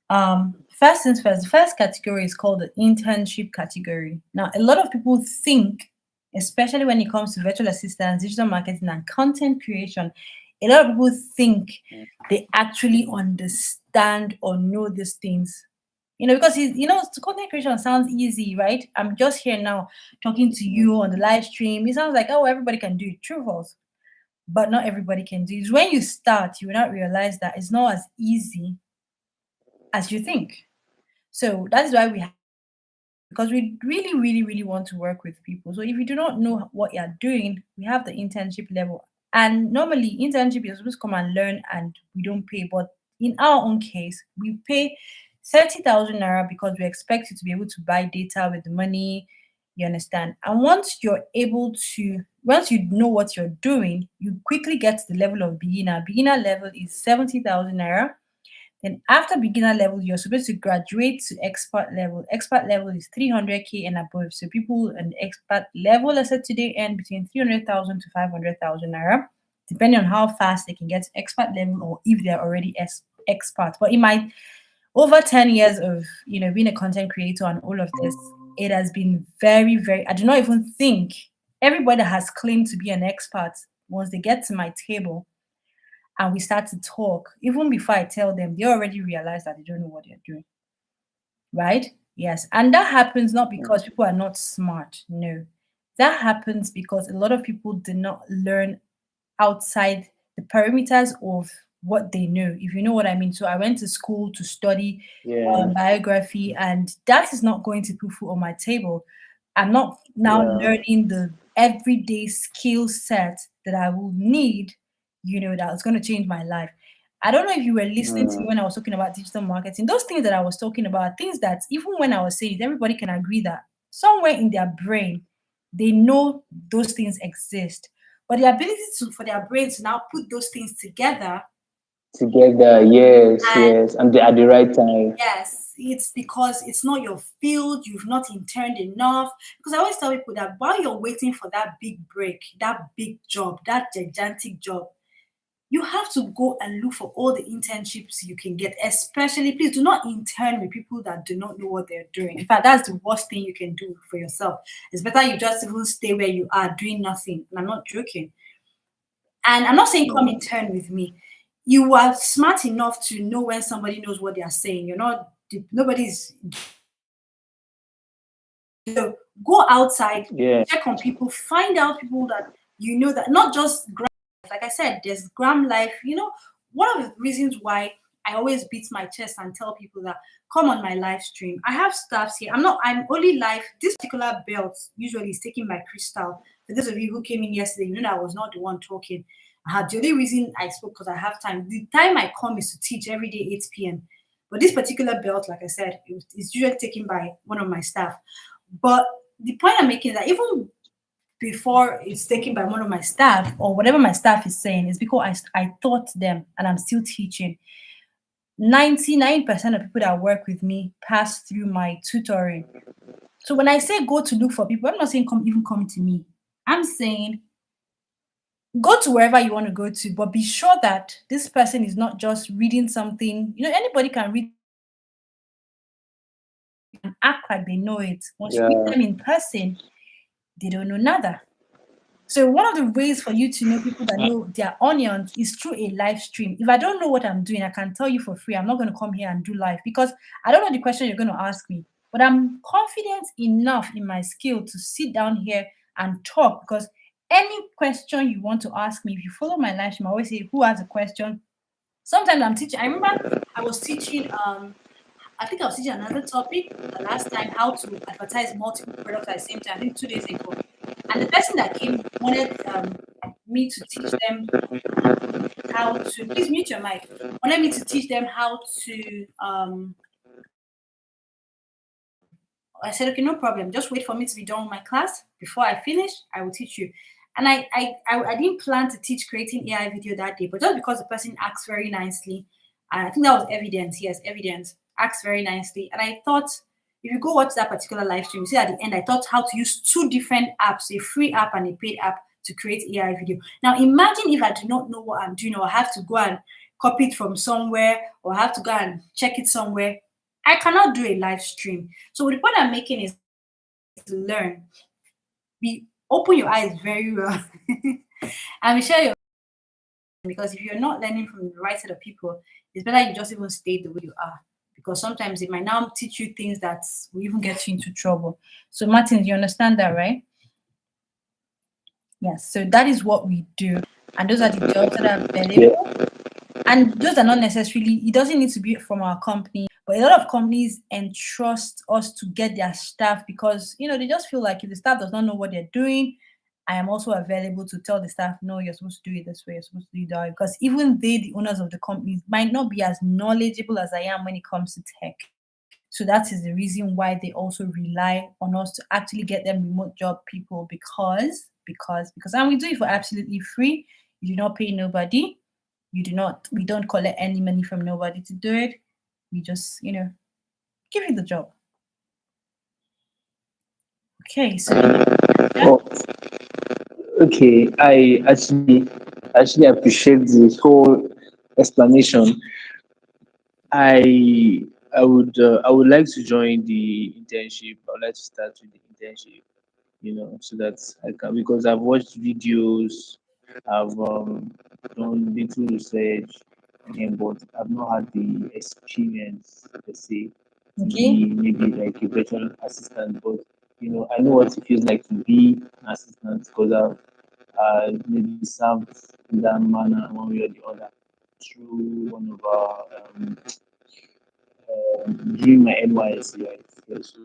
first things first, the first category is called the internship category. Now, a lot of people think, especially when it comes to virtual assistants, digital marketing, and content creation, a lot of people think they actually understand or know these things. Because content creation sounds easy, right? I'm just here now talking to you on the live stream. It sounds like, oh, everybody can do it. True, false? But not everybody can do it. When you start, you will not realize that it's not as easy as you think. So that is why because we really, really, really want to work with people. So if you do not know what you're doing, we have the internship level. And normally, internship, you're supposed to come and learn and we don't pay. But in our own case, we pay 30,000 naira because we expect you to be able to buy data with the money. You understand? And once you know what you're doing, you quickly get to the level of beginner. Beginner level is 70,000 naira. Then after beginner level, you're supposed to graduate to expert level. Expert level is 300K and above. So people in expert level, let's say today, earn between 300,000 to 500,000 naira, depending on how fast they can get to expert level or if they're already expert. But in my over 10 years of being a content creator and all of this, it has been very, very, I do not even think everybody that has claimed to be an expert, once they get to my table and we start to talk, even before I tell them, they already realize that they don't know what they're doing. Right? Yes. And that happens not because people are not smart. No. That happens because a lot of people do not learn outside the perimeters of what they know, if you know what I mean. So I went to school to study Yeah. biography, and that is not going to put food on my table. I'm not now Yeah. learning the everyday skill set that I will need, that's going to change my life. I don't know if you were listening to me when I was talking about digital marketing. Those things that I was talking about, things that even when I was saying it, everybody can agree that somewhere in their brain, they know those things exist. But the ability for their brain to now put those things together, Together, yes, and yes, and at the right time. yes, it's because it's not your field, you've not interned enough. Because I always tell people that while you're waiting for that big break, that big job, that gigantic job, you have to go and look for all the internships you can get. Especially, please do not intern with people that do not know what they're doing. In fact, that's the worst thing you can do for yourself. It's better you just even stay where you are doing nothing. And I'm not joking. And I'm not saying come intern with me. You are smart enough to know when somebody knows what they are saying. You're not, nobody's. So go outside, Yeah. check on people, find out people that that not just like I said, there's Gram Life. One of the reasons why I always beat my chest and tell people that come on my live stream. I have staffs here. I'm only live. This particular belt usually is taken by Crystal. For those of you who came in yesterday, you know that I was not the one talking. The only reason I spoke because I have time. The time I come is to teach every day, 8 p.m. But this particular belt, like I said, it's usually taken by one of my staff. But the point I'm making is that even before it's taken by one of my staff or whatever my staff is saying is because I taught them and I'm still teaching. 99% of people that work with me pass through my tutoring. So when I say go to look for people, I'm not saying come to me. I'm saying go to wherever you want to go to, but be sure that this person is not just reading something. Anybody can read and act like they know it. Once you meet them in person, they don't know nada. So one of the ways for you to know people that know their onions is through a live stream. If I don't know what I'm doing, I can tell you for free. I'm not going to come here and do live because I don't know the question you're going to ask me. But I'm confident enough in my skill to sit down here and talk, because any question you want to ask me, if you follow my live stream, I always say, who has a question? Sometimes I'm teaching. I remember I was teaching I think I was teaching another topic the last time, how to advertise multiple products at the same time, I think 2 days ago. And the person that came wanted me to teach them how to, please mute your mic, wanted me to teach them how to, I said, okay, no problem. Just wait for me to be done with my class. Before I finish, I will teach you. And I didn't plan to teach creating AI video that day, but just because the person asked very nicely, and I think that was evidence. Yes, evidence. Asked very nicely. And I thought, if you go watch that particular live stream, you see at the end, I taught how to use 2 different apps, a free app and a paid app, to create AI video. Now, imagine if I do not know what I'm doing, or I have to go and copy it from somewhere, or I have to go and check it somewhere. I cannot do a live stream. So the point I'm making is to learn. Open your eyes very well and share your, because if you're not learning from the right set of people, it's better you just even stay the way you are, because sometimes it might now teach you things that will even get you into trouble. So Martin, you understand that, right? Yes, so that is what we do, and those are the jobs that are available. And those are not necessarily, it doesn't need to be from our company, but a lot of companies entrust us to get their staff because, they just feel like if the staff does not know what they're doing, I am also available to tell the staff, no, you're supposed to do it this way, you're supposed to do it that way. Because even they, the owners of the companies, might not be as knowledgeable as I am when it comes to tech. So that is the reason why they also rely on us to actually get them remote job people, because and we do it for absolutely free. You do not pay nobody. We don't collect any money from nobody to do it. We just, give you the job. Okay, so Oh, okay, I actually appreciate the whole explanation. I would like to join the internship. I would like to start with the internship, so that I can, because I've watched videos, I've done little research, but I've not had the experience per se to Okay. be maybe like a virtual assistant. But I know what it feels like to be an assistant because I've maybe served in that manner one way or the other through one of our during my NYSC, right? Yeah, so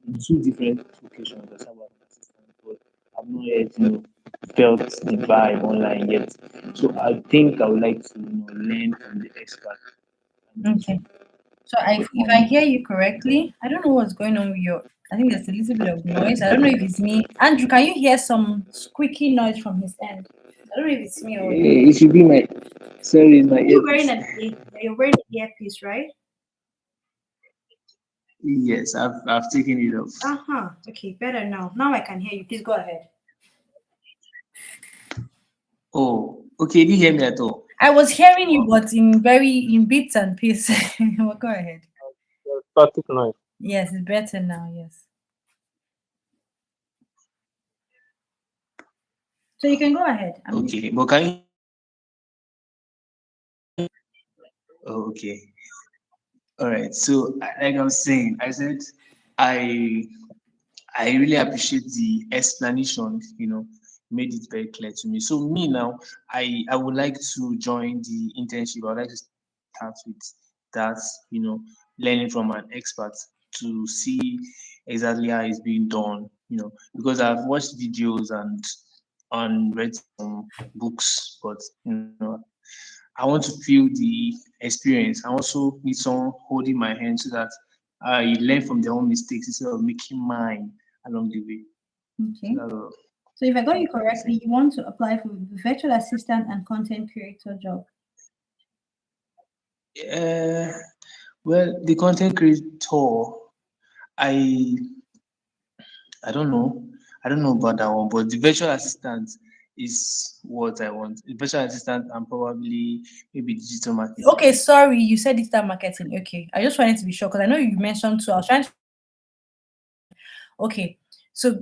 in 2 different locations as an assistant, but I've not yet, felt the vibe online yet. So I think I would like to, learn from the expert. Okay. So if I hear you correctly, I don't know what's going on with your. I think there's a little bit of noise. I don't know if it's me. Andrew, can you hear some squeaky noise from his end? I don't know if it's me or you. It should be my. Sorry, it's my You're wearing earpiece. you're wearing an earpiece, right? Yes, I've taken it off. Okay, better now. Now I can hear you. Please go ahead. Oh, okay. Did you hear me at all? I was hearing you, but in bits and pieces. Well, go ahead. Static noise. Yes, it's better now. Yes. So you can go ahead. Okay, but can you? Oh, okay. All right. So, like I was saying, I said I I really appreciate the explanation. Made it very clear to me. So me now, I would like to join the internship. I would like to start with that. Learning from an expert to see exactly how it's being done. Because I've watched videos and read some books, but I want to feel the experience. I also need someone holding my hand so that I learn from their own mistakes instead of making mine along the way. Okay. So, So if I got you correctly, you want to apply for the virtual assistant and content creator job. well, the content creator, I I don't know. I don't know about that one, but the virtual assistant is what I want. The virtual assistant and probably maybe digital marketing. Okay, sorry, you said digital marketing. Okay, I just wanted to be sure because I know you mentioned two. I was trying to. Okay, so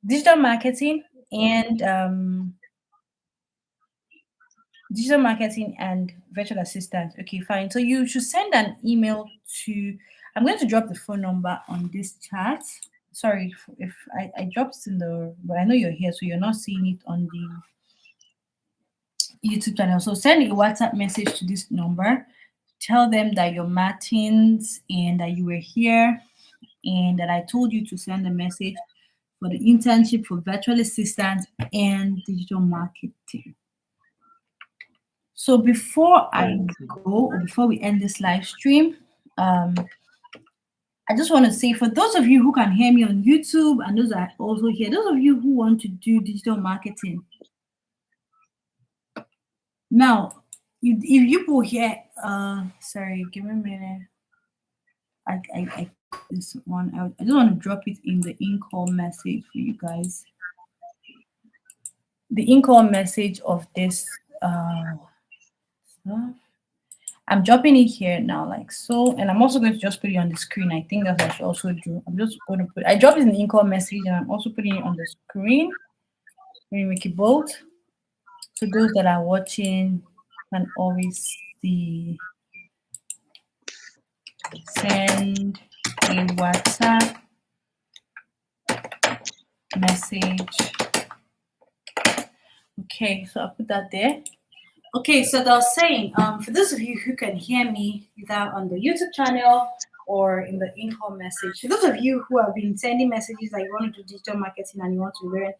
digital marketing and virtual assistant. Okay, fine. So you should send an email to. I'm going to drop the phone number on this chat. Sorry if I dropped it in the, but I know you're here, so you're not seeing it on the YouTube channel. So send a WhatsApp message to this number tell them that you're Martins and that you were here and that I told you to send a message for the internship for virtual assistants and digital marketing. So before I go, or before we end this live stream, I just want to say, for those of you who can hear me on YouTube and those that are also here, those of you who want to do digital marketing, now, if you will hear, sorry, give me a minute. I this one. I just want to drop it in the in-call message for you guys. The in-call message of this stuff. I'm dropping it here now, like so, and I'm also going to just put it on the screen. I think that's what I should also do. I'm just going to put. I dropped it in the in-call message, and I'm also putting it on the screen. Let me make it bold, so those that are watching can always see. Send a WhatsApp message. Okay, so I'll put that there. Okay, so I was saying, for those of you who can hear me either on the YouTube channel or in the in-call message, for those of you who have been sending messages that you want to do digital marketing and you want to learn,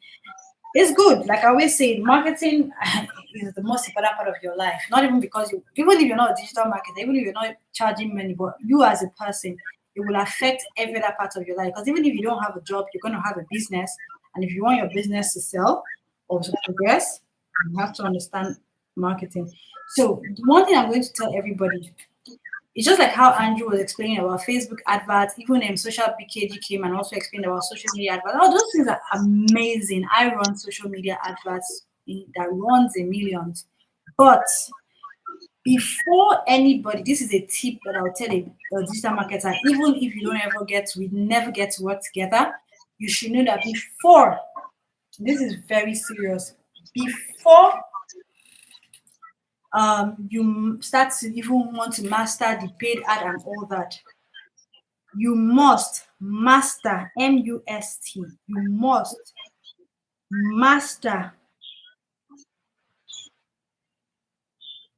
it's good. Like I always say, marketing is the most important part of your life. Not even because even if you're not a digital marketer, even if you're not charging money, but you as a person, it will affect every other part of your life. Because even if you don't have a job, you're going to have a business. And if you want your business to sell or to progress, you have to understand marketing. So one thing I'm going to tell everybody, it's just like how Andrew was explaining about Facebook adverts, even Social BKG came and also explained about social media adverts. All those things are amazing. I run social media adverts that runs in millions. But before anybody, this is a tip that I'll tell a digital marketer, even if you we never get to work together, you should know that before, this is very serious, before you start to even want to master the paid ad and all that, you must master, M-U-S-T, you must master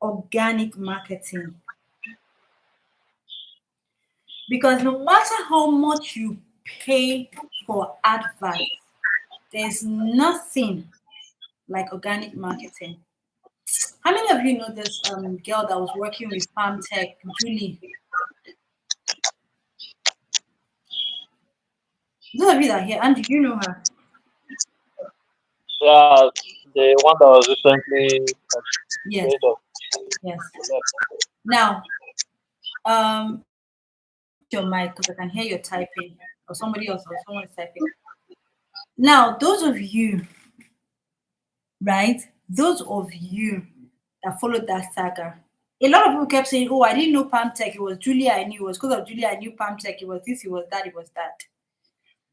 organic marketing. Because no matter how much you pay for adverts, there's nothing like organic marketing. How many of you know this girl that was working with Farm Tech, Julie? Those of you that are here, Andy, you know her? Yeah, the one that was recently. Yes. Yes. Now, your mic because I can hear you typing, or somebody else, or someone is typing. Now, those of you, right? Those of you that followed that saga, a lot of people kept saying, "Oh, I didn't know Palm Tech. It was Julia I knew. It was because of Julia I knew Palm Tech. It was this. It was that. It was that."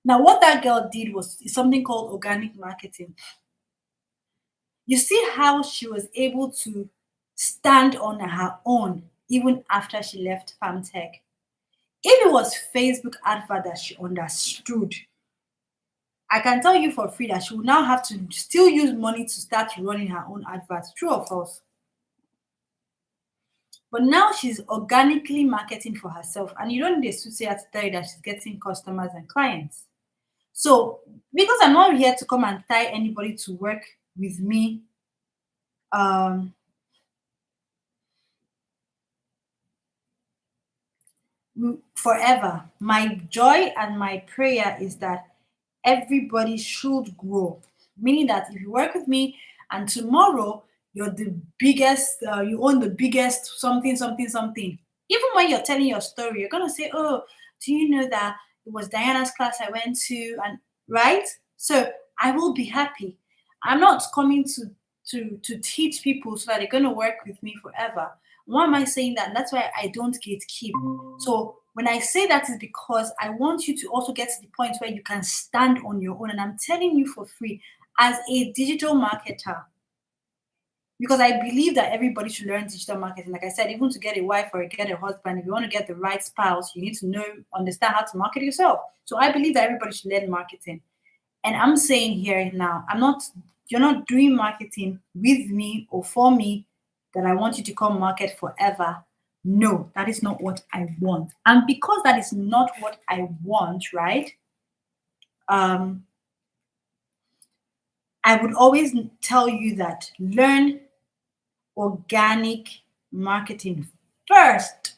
Now, what that girl did was something called organic marketing. You see how she was able to stand on her own even after she left Palm Tech. If it was Facebook advert that she understood, I can tell you for free that she will now have to still use money to start running her own adverts. True or false? But now she's organically marketing for herself, and you don't need a soothsayer to tell you that she's getting customers and clients. So, because I'm not here to come and tie anybody to work with me, forever, my joy and my prayer is that everybody should grow. Meaning that if you work with me and tomorrow you're the biggest, you own the biggest something, even when you're telling your story, you're going to say, "Oh, do you know that it was Diana's class I went to?" And right? So I will be happy. I'm not coming to teach people so that they're going to work with me forever. Why am I saying that? That's why I don't gatekeep. So when I say that is because I want you to also get to the point where you can stand on your own. And I'm telling you for free, as a digital marketer, because I believe that everybody should learn digital marketing. Like I said, even to get a wife or get a husband, if you want to get the right spouse, you need to understand how to market yourself. So I believe that everybody should learn marketing. And I'm saying here now, you're not doing marketing with me or for me that I want you to come market forever. no, that is not what I want. And because that is not what I want, right? I would always tell you that learn organic marketing first.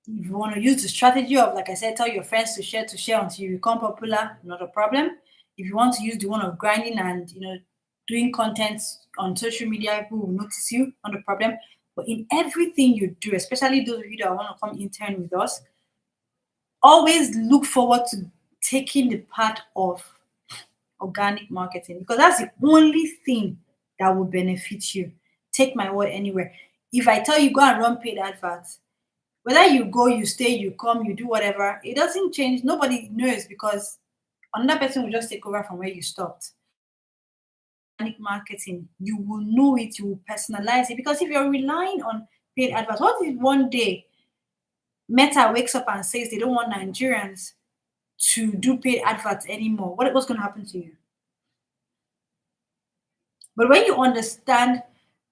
If you want to use the strategy of, like I said, tell your friends to share until you become popular, not a problem. If you want to use the one of grinding and doing content on social media, people will notice you, not a problem. But in everything you do, especially those of you that want to come intern with us, always look forward to taking the part of organic marketing, because that's the only thing that will benefit you. Take my word anywhere. If I tell you go and run paid adverts, whether you go, you stay, you come, you do whatever, it doesn't change. Nobody knows, because another person will just take over from where you stopped. Organic marketing, you will know it, you will personalize it. Because if you're relying on paid adverts, what if one day Meta wakes up and says they don't want Nigerians to do paid adverts anymore? What's going to happen to you? But when you understand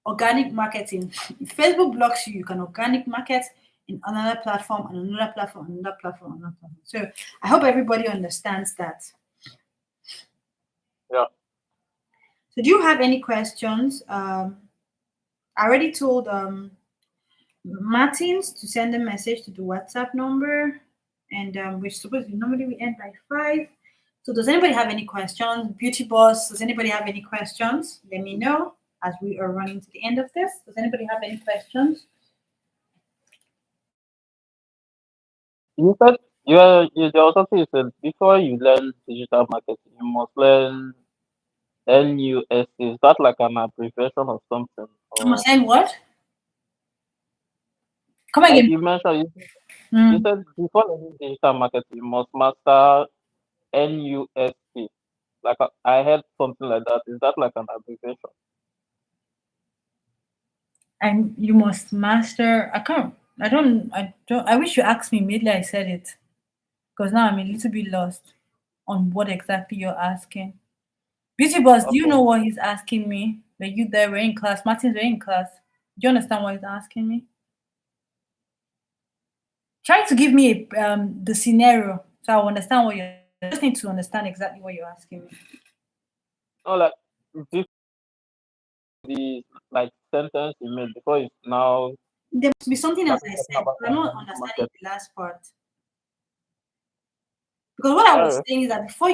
organic marketing, if Facebook blocks you, you can organic market in another platform, and another platform, another platform, another platform. So I hope everybody understands that. Yeah. So do you have any questions? I already told Martins to send a message to the WhatsApp number, and we're supposed to normally we end by 5. So does anybody have any questions? Beauty Boss, does anybody have any questions? Let me know as we are running to the end of this. Does anybody have any questions? You said there was something you said before you learn digital marketing, you must learn NUSC. Is that like an abbreviation or something? I'm Or saying what? Come like again. you mentioned, you Mm. said before learning digital marketing, you must master NUSC. Like I heard something like that. Is that like an abbreviation? And you must master. I wish you asked me immediately I said it, because now I'm a little bit lost on what exactly you're asking. Beauty Boss, do you Okay. know what he's asking me? Were you there? We're in class. Martins, we're in class. Do you understand what he's asking me? Try to give me the scenario so I understand what you're. I just need to understand exactly what you're asking me. No, like before the like sentence you made before it's now There must be something else started I talking said, about but I'm not organic understanding market. the last part. Because what I was Sorry. saying is that before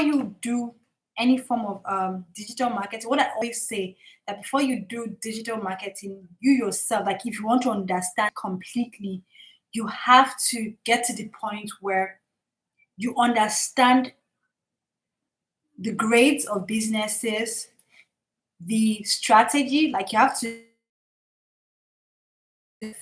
you do any form of digital marketing, what I always say that before you do digital marketing, you yourself, like if you want to understand completely, you have to get to the point where you understand the grades of businesses, the strategy, like you have to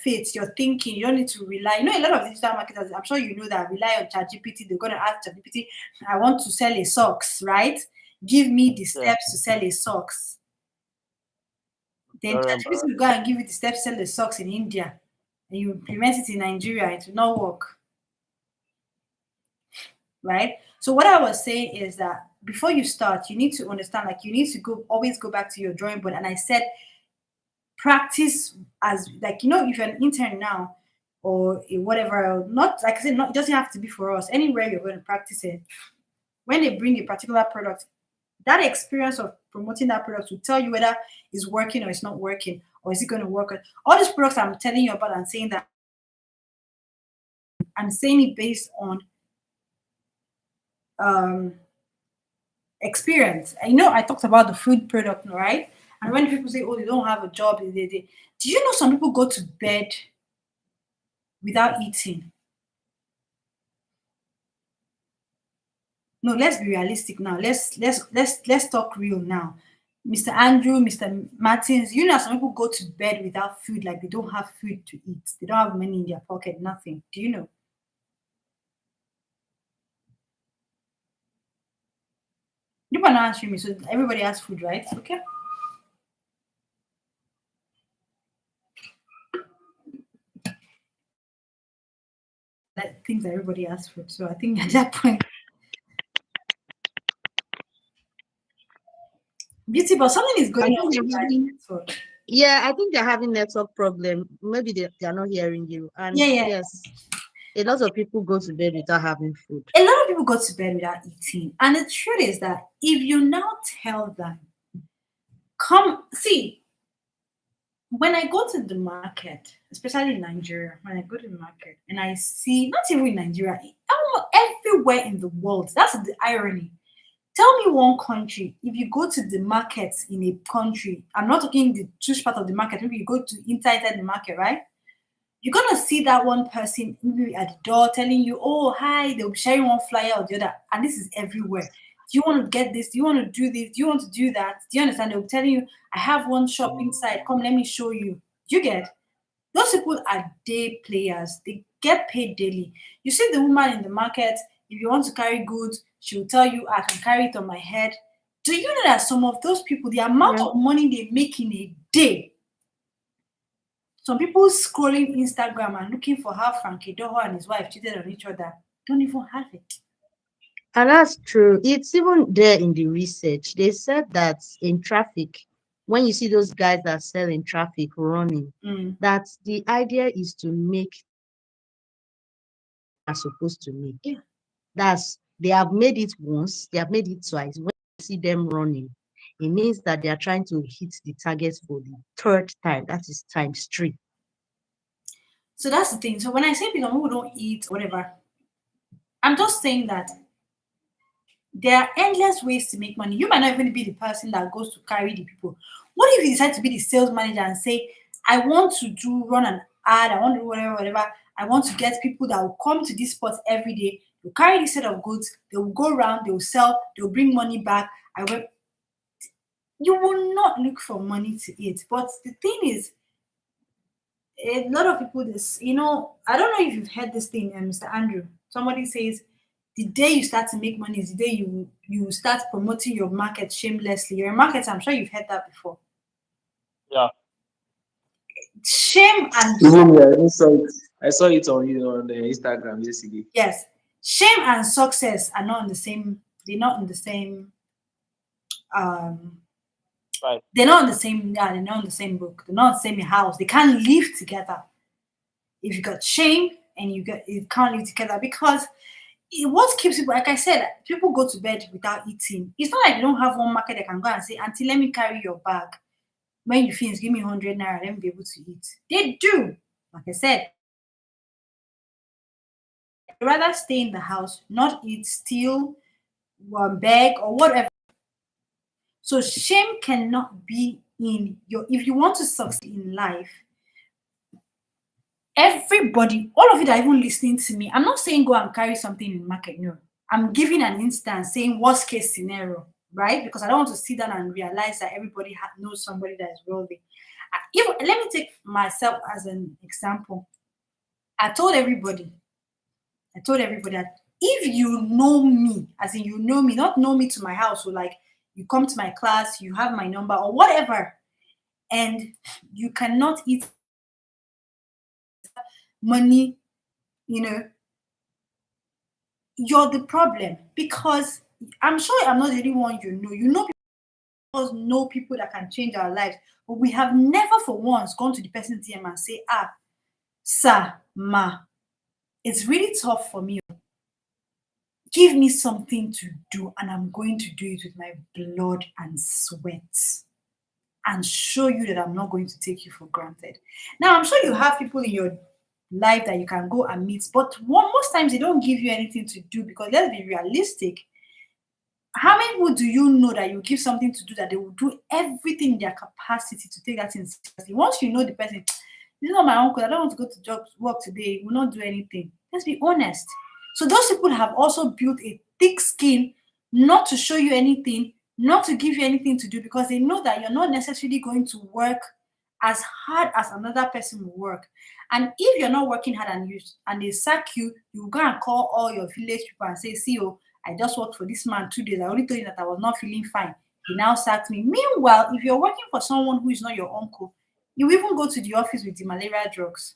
fit your thinking. You don't need to rely. A lot of digital marketers, I'm sure you know that, rely on ChatGPT. They're going to ask ChatGPT, I want to sell a socks, right? Give me the Yeah, steps to sell a socks. Then very ChatGPT will embarrassing. go and give you the steps to sell the socks in India, and you implement it in Nigeria. It will not work, right? So what I was saying is that before you start, you need to understand, like you need to always go back to your drawing board. And I said, practice as like if you're an intern now or whatever, not like I said, not, it doesn't have to be for us. Anywhere you're going to practice it, when they bring a particular product, that experience of promoting that product will tell you whether it's working or it's not working, or is it going to work. All these products I'm telling you about, I'm saying it based on experience. I talked about the food product, right? And when people say, oh, they don't have a job, do you know some people go to bed without eating? No, let's be realistic now. Let's talk real now. Mr. Andrew, Mr. Martins, some people go to bed without food, like they don't have food to eat. They don't have money in their pocket, nothing. Do you know? You are not answering me, so everybody has food, right? Okay. That things everybody has food. So I think at that point, beauty, but something is I going on think with my everybody. network. Yeah, I think they're having network problem. Maybe they're not hearing you. And Yeah. yes, a lot of people go to bed without having food. A lot of people go to bed without eating. And the truth is that if you now tell them, come see, when I go to the market, especially in Nigeria, when I go to the market and I see, not even in Nigeria, almost everywhere in the world, that's the irony. Tell me one country, if you go to the market in a country, I'm not talking the Jewish part of the market, maybe you go to inside the market, right? You're gonna see that one person maybe at the door telling you, oh, hi, they'll be sharing one flyer or the other, and this is everywhere. Do you want to get this? Do you want to do this? Do you want to do that? Do you understand? They'll be telling you, I have one shop inside. Come, let me show you. You get? Those people are day players. They get paid daily. You see the woman in the market, if you want to carry goods, she will tell you, I can carry it on my head. Do you know that some of those people, the amount of money they make in a day, some people scrolling Instagram and looking for how Frankie Doho and his wife cheated on each other don't even have it. And that's true. It's even there in the research. They said that in traffic, when you see those guys that sell in traffic running, that the idea is to make are supposed to make. Yeah. That's they have made it once, they have made it twice. When you see them running, it means that they are trying to hit the target for the third time. That is times 3. So that's the thing. So when I say people who don't eat, whatever, I'm just saying that there are endless ways to make money. You might not even be the person that goes to carry the people. What if you decide to be the sales manager and say, I want to run an ad, I want to do whatever. I want to get people that will come to this spot every day. They'll carry this set of goods, they will go around, they will sell, they'll bring money back. You will not look for money to eat. But the thing is, a lot of people, I don't know if you've heard this thing, Mr. Andrew. Somebody says, the day you start to make money is the day you start promoting your market shamelessly. You're a marketer, I'm sure you've heard that before. Yeah. Shame and I saw it on the Instagram yesterday. yes, shame and success are not in the same. They're not in the same. Right. They're not in the same. Yeah, they're not in the same book. They're not in the same house. They can't live together. If you got shame and you can't live together because what keeps people, like I said, people go to bed without eating. It's not like you don't have one market that can go and say, Auntie, let me carry your bag. When you finish, give me 100 naira, let me be able to eat. They do. Like I said, they'd rather stay in the house, not eat, steal, beg, or whatever. So shame cannot be in if you want to succeed in life, everybody, all of you that are even listening to me, I'm not saying go and carry something in the market. No, I'm giving an instance saying worst case scenario, right? Because I don't want to sit down and realize that everybody knows somebody that is wealthy. Let me take myself as an example. I told everybody that if you know me, as in you know me, not know me to my house, so like you come to my class, you have my number or whatever, and you cannot eat money, you're the problem. Because I'm sure I'm not the only one know people that can change our lives, but we have never for once gone to the person's DM and say, sir, ma, it's really tough for me. Give me something to do and I'm going to do it with my blood and sweat and show you that I'm not going to take you for granted. Now, I'm sure you have people in your life that you can go and meet, but most times they don't give you anything to do because let's be realistic. How many people do you know that you give something to do that they will do everything in their capacity to take that in seriously? Once you know the person, this is not my uncle, I don't want to go to work today, he will not do anything. Let's be honest. So those people have also built a thick skin not to show you anything, not to give you anything to do because they know that you're not necessarily going to work as hard as another person will work. And if you're not working hard and they sack you, you go and call all your village people and say, see, I just worked for this man 2 days. I only told you that I was not feeling fine. He now sacked me. Meanwhile, if you're working for someone who is not your uncle, you even go to the office with the malaria drugs.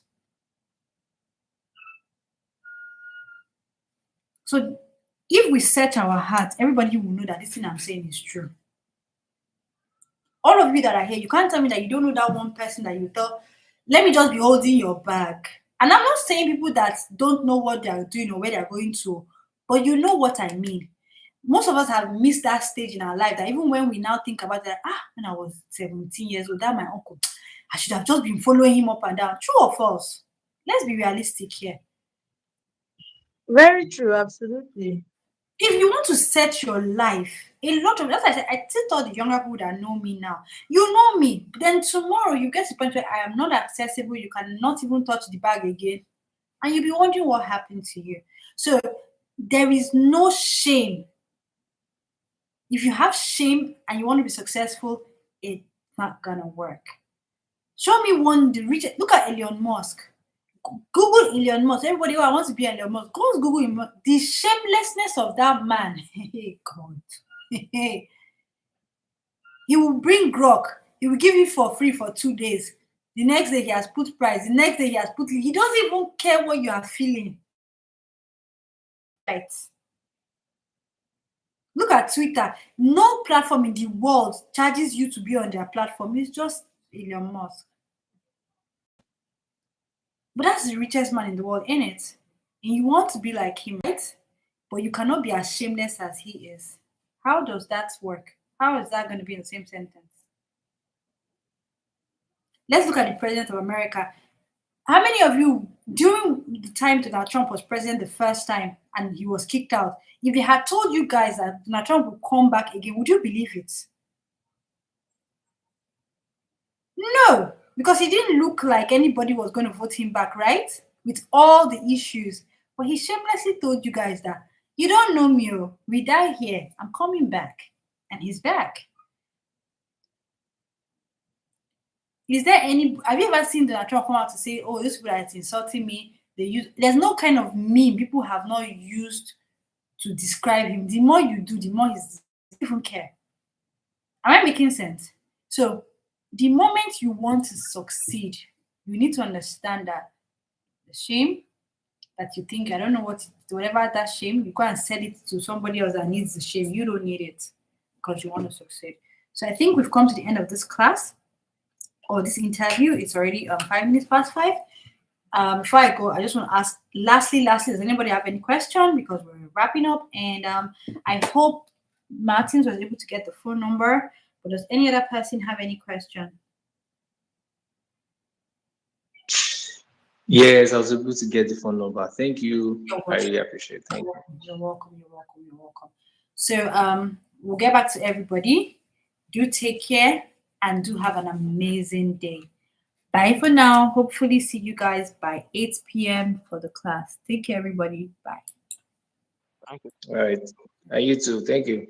So if we search our hearts, everybody will know that this thing I'm saying is true. All of you that are here, you can't tell me that you don't know that one person that you tell, let me just be holding your bag. And I'm not saying people that don't know what they're doing or where they're going to, but you know what I mean. Most of us have missed that stage in our life that even when we now think about that, when I was 17 years old, that my uncle, I should have just been following him up and down. True or false? Let's be realistic here. Very true, absolutely. If you want to set your life, a lot of, as I said, I still tell the younger people that know me now, you know me, then tomorrow you get to the point where I am not accessible, you cannot even touch the bag again, and you'll be wondering what happened to you. So there is no shame. If you have shame and you want to be successful, it's not gonna work. Show me one, the richest, look at Elon Musk. Google Elon Musk. Everybody, I want to be Elon Musk. Go Google him. The shamelessness of that man. Hey, God. He will bring grok. He will give you for free for 2 days. The next day he has put price. The next day he has put. He doesn't even care what you are feeling. Right. Look at Twitter. No platform in the world charges you to be on their platform. It's just Elon Musk. But that's the richest man in the world, ain't it? And you want to be like him, right? But you cannot be as shameless as he is. How does that work? How is that going to be in the same sentence? Let's look at the president of America. How many of you, during the time Donald Trump was president the first time and he was kicked out, if they had told you guys that Donald Trump would come back again, would you believe it? No, because he didn't look like anybody was going to vote him back, right? With all the issues. But he shamelessly told you guys that, you don't know me, we die here, I'm coming back. And he's back. Is there any, have you ever seen Donald Trump come out to say, oh, this people that's insulting me, there's no kind of meme people have not used to describe him. The more you do, the more he doesn't care. Am I making sense? So the moment you want to succeed, you need to understand that the shame that you think, I don't know whatever that shame, you go and sell it to somebody else that needs the shame. You don't need it because you want to succeed. So I think we've come to the end of this class or this interview. It's already 5 minutes past 5. Before I go, I just want to ask, lastly, does anybody have any question? Because we're wrapping up, and I hope Martins was able to get the phone number. But does any other person have any question? Yes, I was able to get the phone number. Thank you. I really appreciate it. Thank you. You're welcome. So we'll get back to everybody. Do take care and do have an amazing day. Bye for now. Hopefully see you guys by 8 p.m. for the class. Take care, everybody. Bye. Thank you. All right. You too. Thank you.